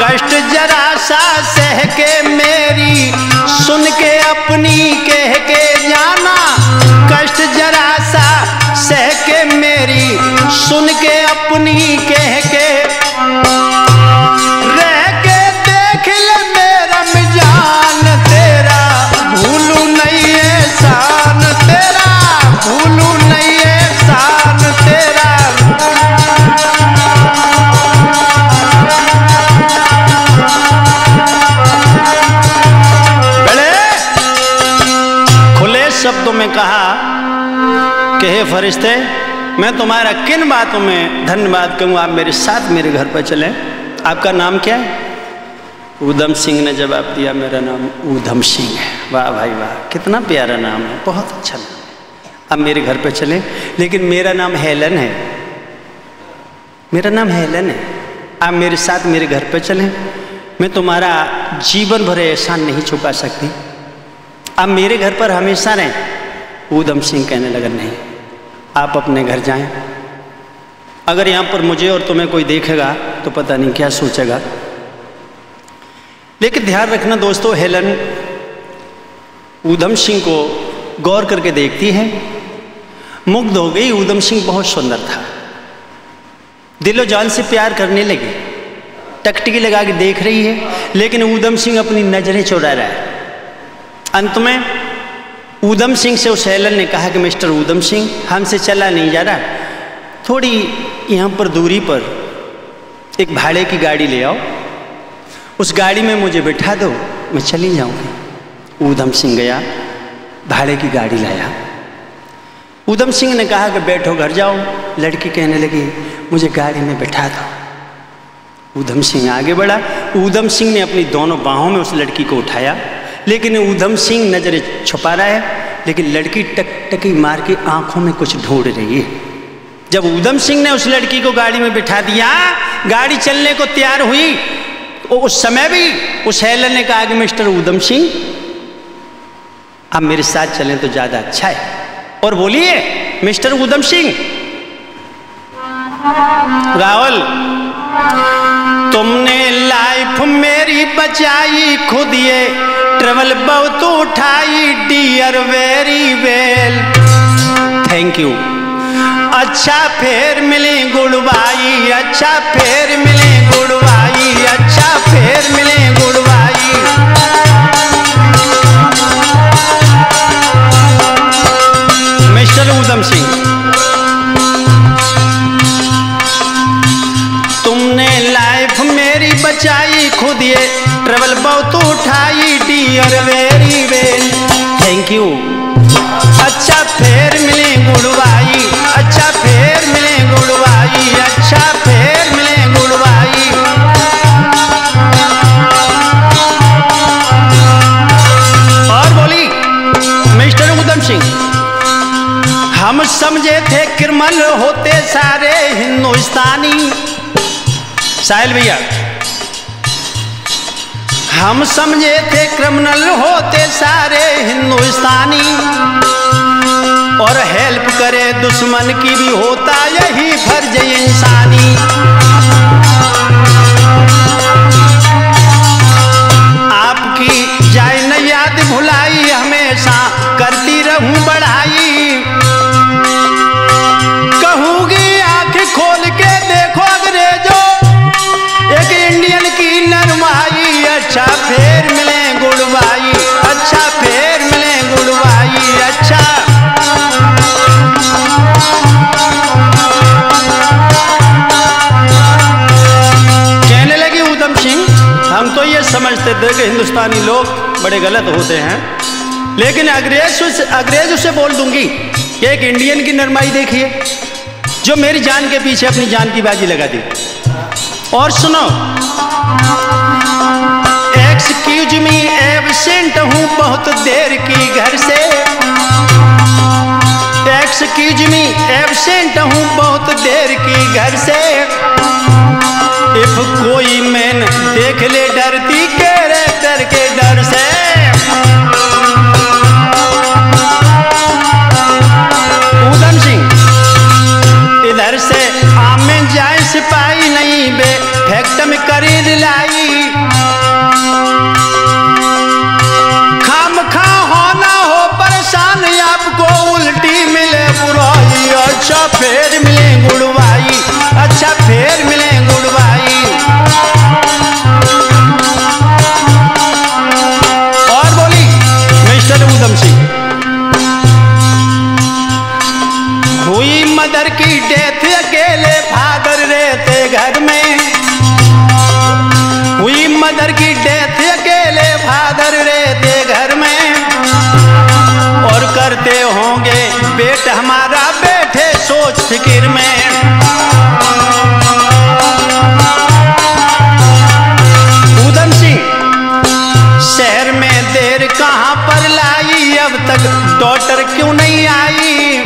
कष्ट जरा सा सह के मेरी, सुन के अपनी कह के जाना, कष्ट जरा सा सह के मेरी, सुन के अपनी कह के। रह के देख ले मेरा मिजान, तेरा भूलू नहीं है शान, तेरा भूलू नहीं है शान तेरा। शब्दों में कहा कि हे फरिश्ते, मैं तुम्हारा किन बातों में धन्यवाद कहूँ, आप मेरे साथ मेरे घर पर चलें। आपका नाम क्या है? ऊधम सिंह ने जवाब दिया, मेरा नाम ऊधम सिंह है। वाह भाई वाह, कितना प्यारा नाम है, बहुत अच्छा नाम है। अब मेरे घर पे चलें, लेकिन मेरा नाम हेलन है, मेरा नाम हेलन है। आप मेरे साथ मेरे घर पे चलें, मैं तुम्हारा जीवन भर एहसान नहीं चुका सकती, आप मेरे घर पर हमेशा रहें। ऊधम सिंह कहने लगा, नहीं, आप अपने घर जाएं। अगर यहाँ पर मुझे और तुम्हें कोई देखेगा तो पता नहीं क्या सोचेगा। लेकिन ध्यान रखना दोस्तों, हेलन ऊधम सिंह को गौर करके देखती है, मुग्ध हो गई। ऊधम सिंह बहुत सुंदर था, दिलो जान से प्यार करने लगी, टकटकी लगा के देख रही है, लेकिन ऊधम सिंह अपनी नजरें चुरा रहा है। अंत में ऊधम सिंह से उस हेलन ने कहा कि मिस्टर ऊधम सिंह, हमसे चला नहीं जा रहा, थोड़ी यहाँ पर दूरी पर एक भाड़े की गाड़ी ले आओ, उस गाड़ी में मुझे बिठा दो, मैं चली जाऊँगी। ऊधम सिंह गया, भाड़े की गाड़ी लाया। ऊधम सिंह ने कहा कि बैठो, घर जाओ। लड़की कहने लगी, मुझे गाड़ी में बिठा दो। ऊधम सिंह आगे बढ़ा। ऊधम सिंह ने अपनी दोनों बाहों में उस लड़की को उठाया, लेकिन ऊधम सिंह नजरें छुपा रहा है, लेकिन लड़की टकटकी मार के आंखों में कुछ ढूंढ रही है। जब ऊधम सिंह ने उस लड़की को गाड़ी में बिठा दिया, गाड़ी चलने को तैयार हुई, उस समय भी उस हेलन ने कहा कि मिस्टर ऊधम सिंह, आप मेरे साथ चलें तो ज्यादा अच्छा है। और बोलिए, मिस्टर ऊधम सिंह, राहुल, तुमने लाइफ मेरी बचाई, खुद ये ट्रेवल बहुत उठाई, dear very well, thank you. अच्छा फिर मिले गुड़बाई, अच्छा फिर मिले गुड़बाई, अच्छा फिर मिले गुड़बाई। मिस्टर ऊधम सिंह, तुमने लाइफ मेरी बचाई, खुद ये ट्रेवल बहुत उठाई, dear very well, thank you. अच्छा फिर मिले गुड़बाई, अच्छा फिर मिले गुड़बाई, अच्छा फिर मिले गुड़बाई। और बोली, मिस्टर ऊधम सिंह, हम समझे थे क्रिमिनल होते सारे हिंदुस्तानी। साहिल भैया, हम समझे थे क्रिमिनल होते सारे हिंदुस्तानी, और हेल्प करे दुश्मन की भी होता यही फर्ज इंसानी। आपकी जाए न याद भुलाई, हमेशा करती रहूं बढ़ाई, कहूंगी आंख खोल के देखो अंग्रेजों, एक इंडियन की नरमाई। अच्छा फिर मिले गुड़बाई, अच्छा फिर मिले गुड़बाई, अच्छा। कहने लगी ऊधम सिंह, हम तो ये समझते थे कि हिंदुस्तानी लोग बड़े गलत होते हैं, लेकिन अंग्रेज उसे बोल दूंगी कि एक इंडियन की नरमाई देखिए, जो मेरी जान के पीछे अपनी जान की बाजी लगा दी। और सुनो, एक्सक्यूज मी, एब्सेंट हूँ बहुत देर की घर से, एक्सक्यूज मी, एब्सेंट हूँ बहुत देर की घर से, इफ कोई मैन देख ले डरती कैरेक्टर के डर से। ऊधम सिंह, इधर से आमे जाए सिपाही नहीं बे, फैक्ट में करी लाई, खाम खा होना हो परेशान, आपको उल्टी मिले बुराई। अच्छा फिर मिले गुड़बाई, अच्छा फिर मिले गुड़बाई। और बोली, मिस्टर ऊधम सिंह, हुई मदर की डेथ, अकेले फादर रहते घर में, हुई मदर की डेथ, अकेले फादर रहते घर में, और करते लाई, अब तक डॉटर क्यों नहीं आई।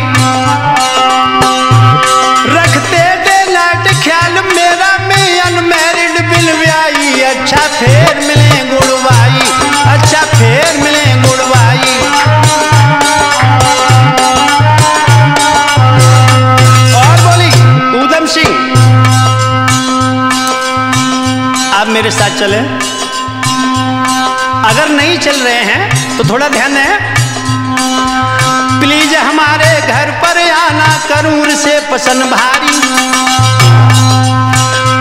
रखते दे लाड ख्याल मेरा में अनमैरिड बिल ब्याई, अच्छा फिर मिले गुड़वाई, अच्छा फिर मिले गुड़वाई। और बोली ऊधम सिंह, आप मेरे साथ चले, अगर नहीं चल रहे हैं तो थोड़ा ध्यान है। प्लीज हमारे घर पर आना, करूर से पसंद भारी।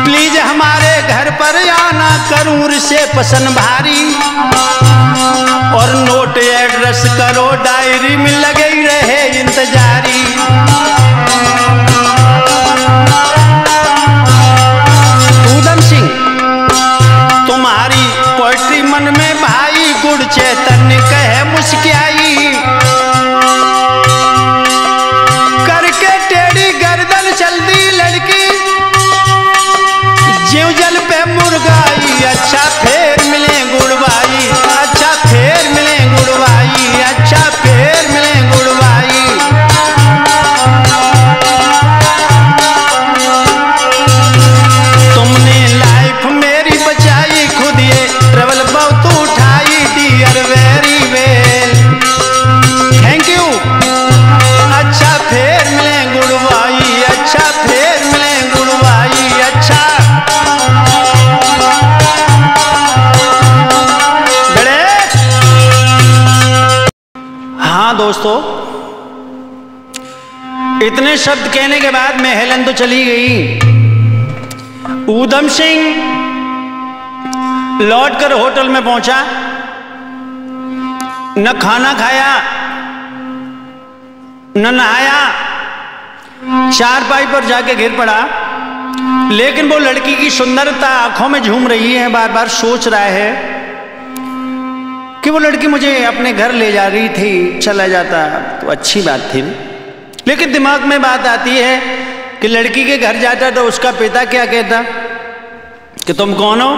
प्लीज हमारे घर पर आना, करूर से पसंद भारी। और नोट एड्रेस करो डायरी में लगे रहे इंतजारी। ऊधम सिंह, तुम्हारी पोएट्री मन में भाई गुड़ चैतन्य कहे मुस्कियाई। करके टेढ़ी गर्दन चल दी लड़की, जीव जल पे मुर्गाई, अच्छा फिर मिले गुड़वाई, अच्छा फिर मिले गुड़वाई, अच्छा फिर मिले गुड़वाई। तुमने लाइफ मेरी बचाई, खुद ये ट्रबल बहुत उठाई, dear very well, thank you. अच्छा फिर मिले गुड़वाई, अच्छा फिर मिले गुड़वाई, अच्छा। बड़े हाँ दोस्तों, इतने शब्द कहने के बाद में हेलन तो चली गई। ऊधम सिंह लौटकर होटल में पहुंचा, न खाना खाया न नहाया, चारपाई पर जाके गिर पड़ा। लेकिन वो लड़की की सुंदरता आंखों में झूम रही है, बार बार सोच रहा है कि वो लड़की मुझे अपने घर ले जा रही थी, चला जाता तो अच्छी बात थी। लेकिन दिमाग में बात आती है कि लड़की के घर जाता तो उसका पिता क्या कहता कि तुम कौन हो,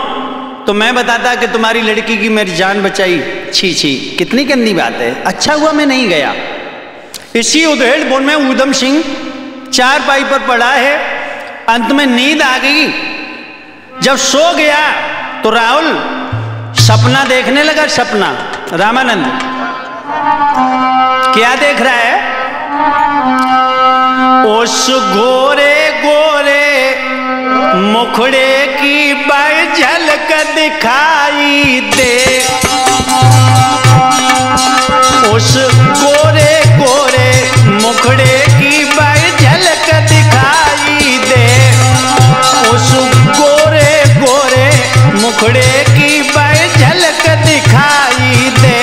तो मैं बताता कि तुम्हारी लड़की की मेरी जान बचाई। छी छी, कितनी गंदी बात है, अच्छा हुआ मैं नहीं गया। इसी उधेड़ बुन में ऊधम सिंह चारपाई पर पड़ा है, अंत में नींद आ गई। जब सो गया तो राहुल सपना देखने लगा। सपना रामानंद क्या देख रहा है? उस गोरे गोरे मुखड़े की बाई झलक दिखाई दे, उस गोरे गोरे मुखड़े की बाई झलक दिखाई दे, उस गोरे गोरे मुखड़े की बाई झलक दिखाई दे।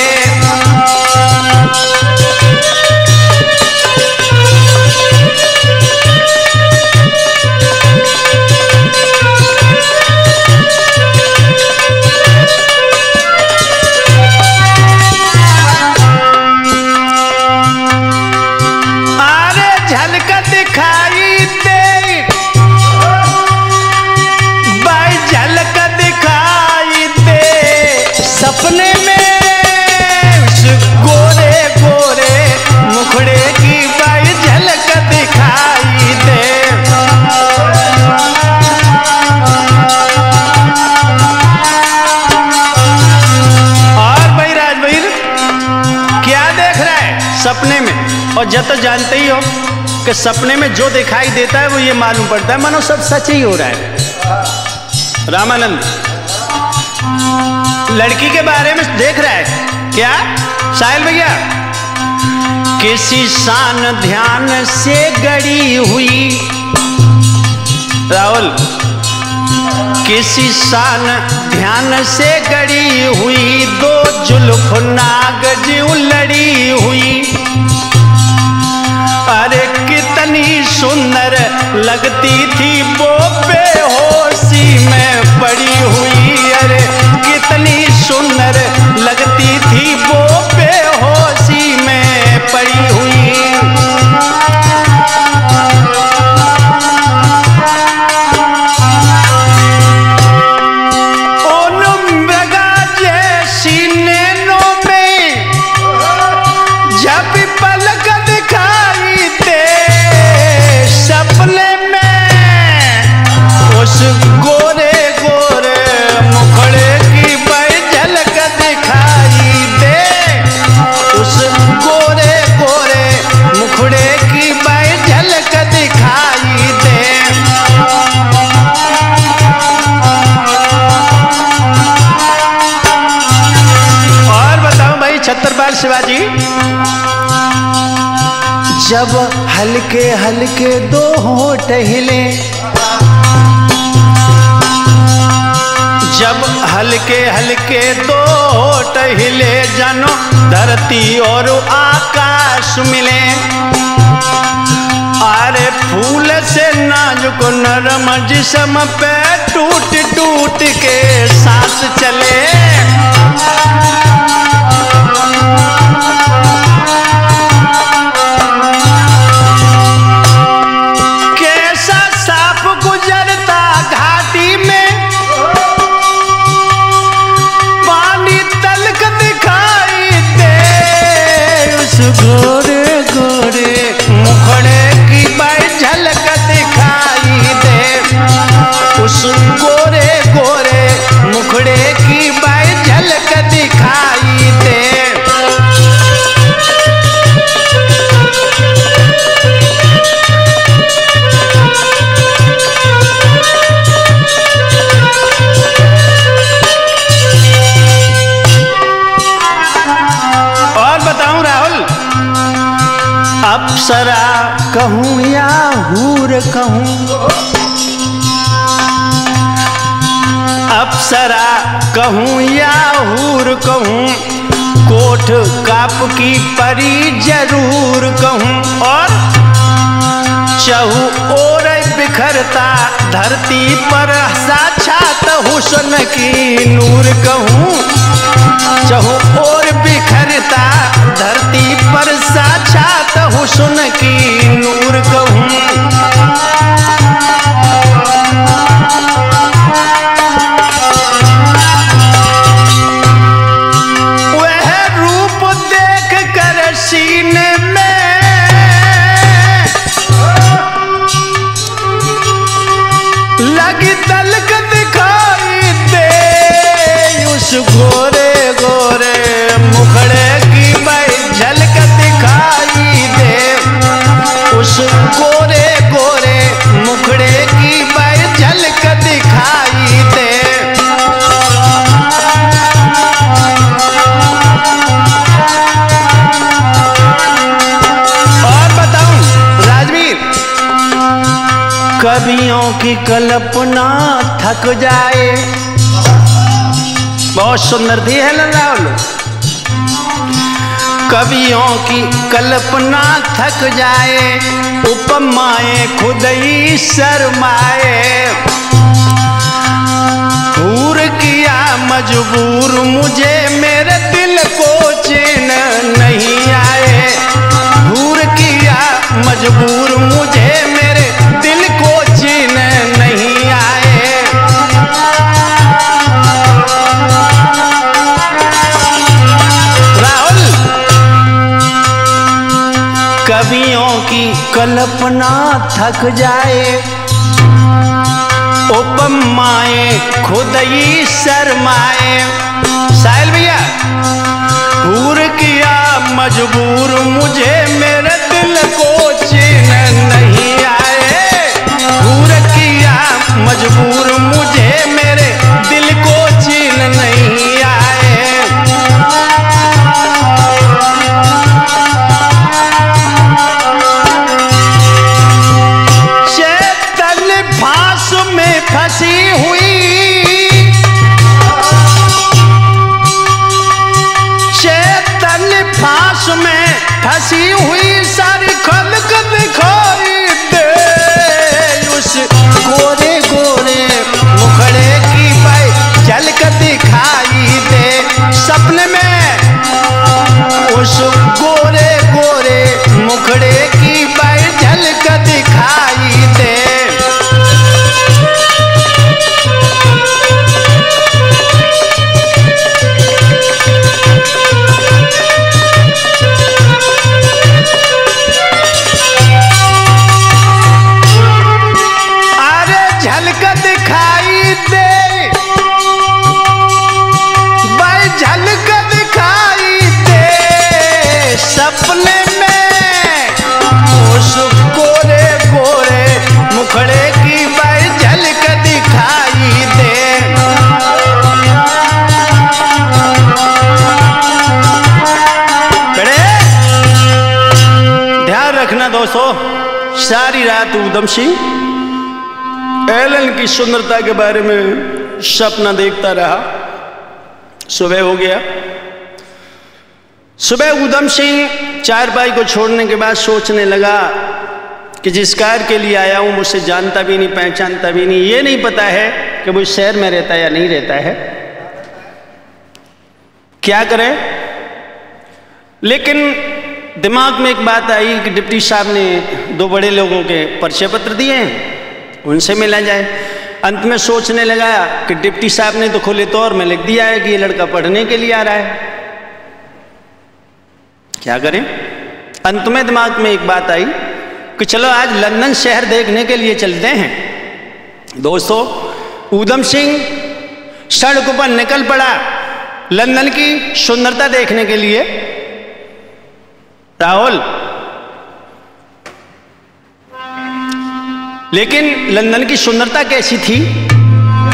सपने में उस गोरे गोरे मुखड़े की बाई झलक दिखाई दे। और भाई राजवीर क्या देख रहा है सपने में? और जब तो जानते ही हो कि सपने में जो दिखाई देता है वो ये मालूम पड़ता है मानो सब सच ही हो रहा है। रामानंद लड़की के बारे में देख रहा है क्या साहिल भैया? किसी शान ध्यान से गड़ी हुई, राहुल किसी शान ध्यान से गड़ी हुई, दो जुल्फ नाग जीव लड़ी हुई। अरे कितनी सुंदर लगती थी वो बेहोशी में पड़ी हुई, अरे कितनी सुंदर लगती थी वो बेहोशी में पड़ी हुई। उन मृगा जैसी नैनों में बाल शिवाजी। जब हल्के हल्के दो होठ हिले, जब हल्के हल्के दो होठ हिले, जानो धरती और आकाश मिले। अरे फूल से नाजुक नरम जिस्म पे टूट टूट के सांस चले। कैसा सांप गुजरता घाटी में, पानी तलक दिखाई दे। उस गोरे गोरे मुखड़े की बाई झलक दिखाई दे। उस गोरे गोरे मुखड़े की बाई झलक दिखाई दे। और बताऊं राहुल, अप्सरा कहूं या हूर कहूं, अप्सरा कहूं या हूर कहूं, कोठ काप की परी जरूर कहूं। और चहु ओर बिखरता धरती पर साक्षात हुस्न की नूर कहूं। चहु ओर बिखरता धरती पर साक्षात हुस्न की नूर कहूं। वह रूप देख कर सीने में लगी तलक दिखाई दे। उस गोरे गोरे मुखड़े की बाई झलक दिखाई दे। उस गोरे गोरे मुखड़े की बाई झलक दिखाई दे। और बताऊं राजवीर, कवियों की कल्पना थक जाए। बहुत सुंदर थी है राहुल। कवियों की कल्पना थक जाए, उपमाएं खुद ही शर्माए। हूर किया मजबूर मुझे, मेरे दिल को चैन नहीं आए। हूर किया मजबूर मुझे, मेरे दिल को चैन नहीं आए। राहुल, कवियों की कल्पना थक जाए, उपमाएं खुद ही शर्माए। साहिल भैया, हूर किया मजबूर मुझे, मेरे दिल को चैन नहीं आए। हूर किया मजबूर मुझे, मेरे दिल को चैन नहीं आए। चेतन फांस में फंसी हुई, चेतन फांस में फंसी हुई, सारी खलक दिखाई दे। उस गोरे गोरे मुखड़े की बाई झलक दिखाई दे। सपने में उस गोरे गोरे मुखड़े की बाई झलक दिखाई दे। अरे झलक दिखाई दे, बाई झलक दिखाई दे। सब दोस्तों, सारी रात ऊधम सिंह एलन की सुंदरता के बारे में सपना देखता रहा। सुबह हो गया। सुबह ऊधम सिंह चारपाई को छोड़ने के बाद सोचने लगा कि जिस कार के लिए आया हूं मुझसे जानता भी नहीं, पहचानता भी नहीं, ये नहीं पता है कि वो शहर में रहता है या नहीं रहता है, क्या करें। लेकिन दिमाग में एक बात आई कि डिप्टी साहब ने 2 बड़े लोगों के परिचय पत्र दिए हैं, उनसे मिला जाए। अंत में सोचने लगा कि डिप्टी साहब ने तो खुले तौर में लिख दिया है कि ये लड़का पढ़ने के लिए आ रहा है, क्या करें। अंत में दिमाग में एक बात आई कि चलो आज लंदन शहर देखने के लिए चलते हैं। दोस्तों, ऊधम सिंह सड़क पर निकल पड़ा लंदन की सुंदरता देखने के लिए। राहुल, लेकिन लंदन की सुंदरता कैसी थी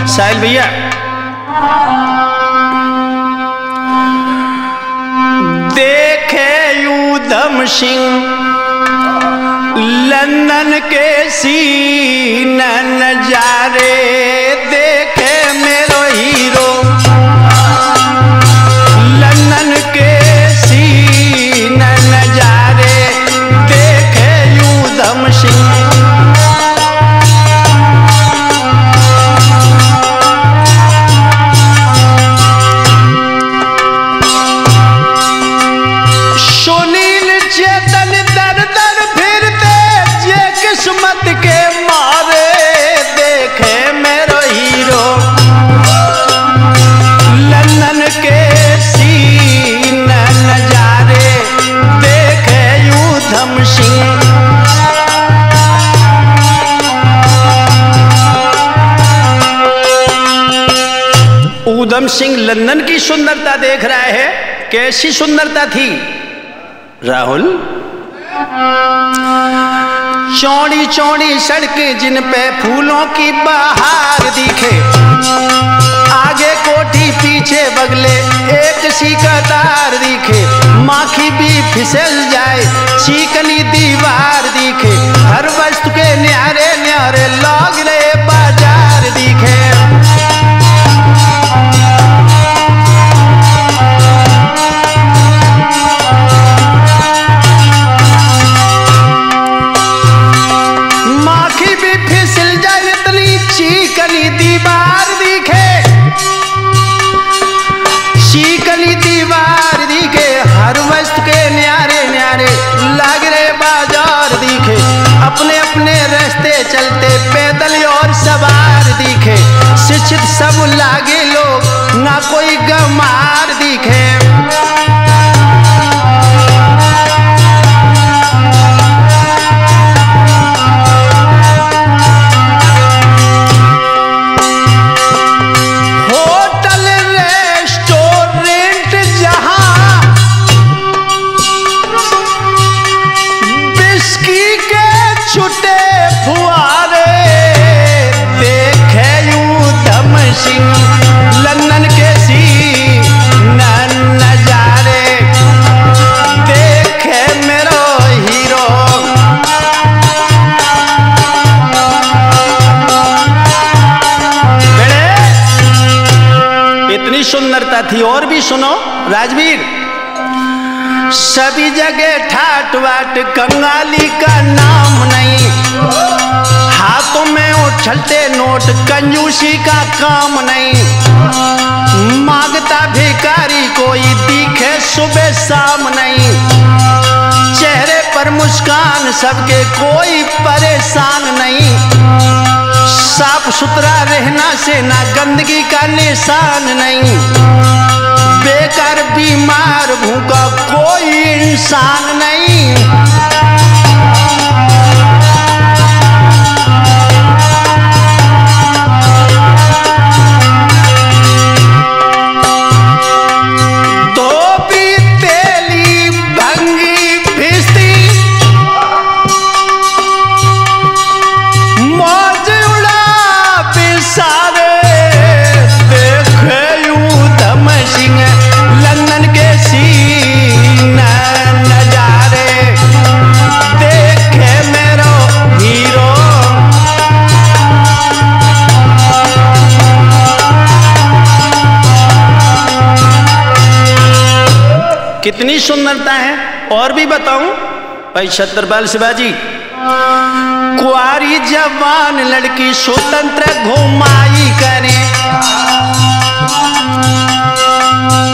साहिल भैया? देखे ऊधम सिंह लंदन के सीन नजारे, देखे मेरो हीरो लंदन के सीन नजारे, देखे ऊधम सिंह। सुनील चेतन दर दर फिरते जे किस्मत के मारे, देखे मेरो हीरो लंदन के सीन नजारे, देखे ऊधम सिंह। ऊधम सिंह लंदन की सुंदरता देख रहा है। कैसी सुंदरता थी राहुल? चौड़ी चौड़ी सड़कें जिन पे फूलों की बहार दिखे, आगे कोठी पीछे बगले एक सी कतार दिखे, माखी भी फिसल जाए चीकनी दीवार दिखे, हर वस्तु के न्यारे न्यारे लग रहे बाजार दिखे। चीकनी दीवार दिखे, चीकनी दीवार दिखे, हर वस्तु के न्यारे न्यारे लाग रहे बाजार दिखे, अपने अपने रास्ते चलते पैदल और सवार दिखे, शिक्षित सब लागे लोग ना कोई गमार दिखे। लंदन के सीन नजारे, देखे मेरो हीरो। बेड़े इतनी सुंदरता थी। और भी सुनो राजवीर, सभी जगह ठाट बाट कंगाली का नाम नहीं, हाथों में उछलते नोट कंजूसी का काम नहीं, मांगता भिखारी कोई दिखे सुबह शाम नहीं, चेहरे पर मुस्कान सबके कोई परेशान नहीं, साफ सुथरा रहना से ना गंदगी का निशान नहीं, बेकार बीमार भूखा कोई इंसान नहीं। लंदन के सीन नजारे, और भी बताऊं भाई छत्रपाल शिवाजी, कुआरी जवान लड़की स्वतंत्र घुमाई करे,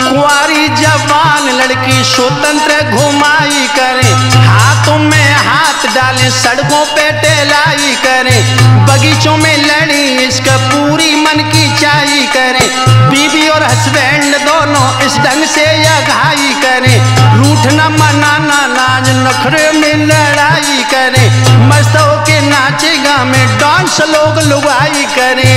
कुआरी जवान लड़की स्वतंत्र घुमाई करे, हाथों में हाथ डाले सड़कों पे टेलाई करे, बगीचों में लड़ी इसका पूरी मन की चाही करे, बीवी और हस्बैंड दोनों इस ढंग से अघाई करे, रूठना मनाना नाज नखरे में लड़ाई करे, मस्त होके नाचेगा में डांस लोग लुगाई करे।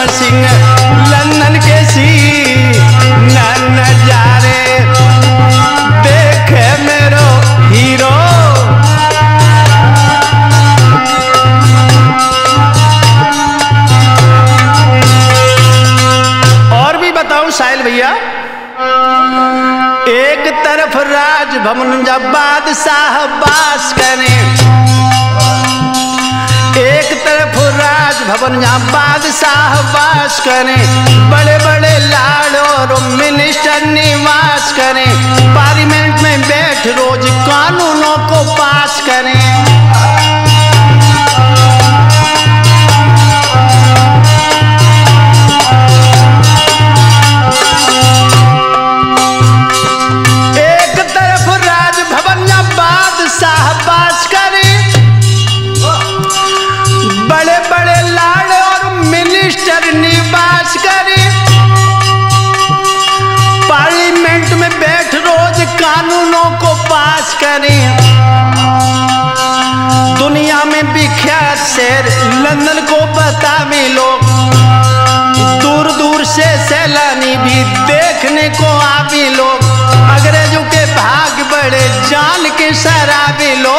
सिंह लंदन के सी नजारे देखे मेरो हीरो, और भी बताऊं साहिल भैया, एक तरफ राजभवन जब बादशाह बास करे, एक तरफ राजभवन जहाँ बादशाह वास करें, बड़े बड़े लाड और मिनिस्टर निवास करें, पार्लियामेंट में बैठ रोज कानूनों को पास करें। एक तरफ राजभवन जहाँ बादशाह वास करें, बड़े बड़े लाड़ और मिनिस्टर निवास करे, पार्लियामेंट में बैठ रोज कानूनों को पास करे, दुनिया में विख्यात शहर लंदन को बतावे लोग, दूर दूर से सैलानी भी देखने को आवे लोग, अंग्रेजों के भाग बड़े जान के शराबी लोग,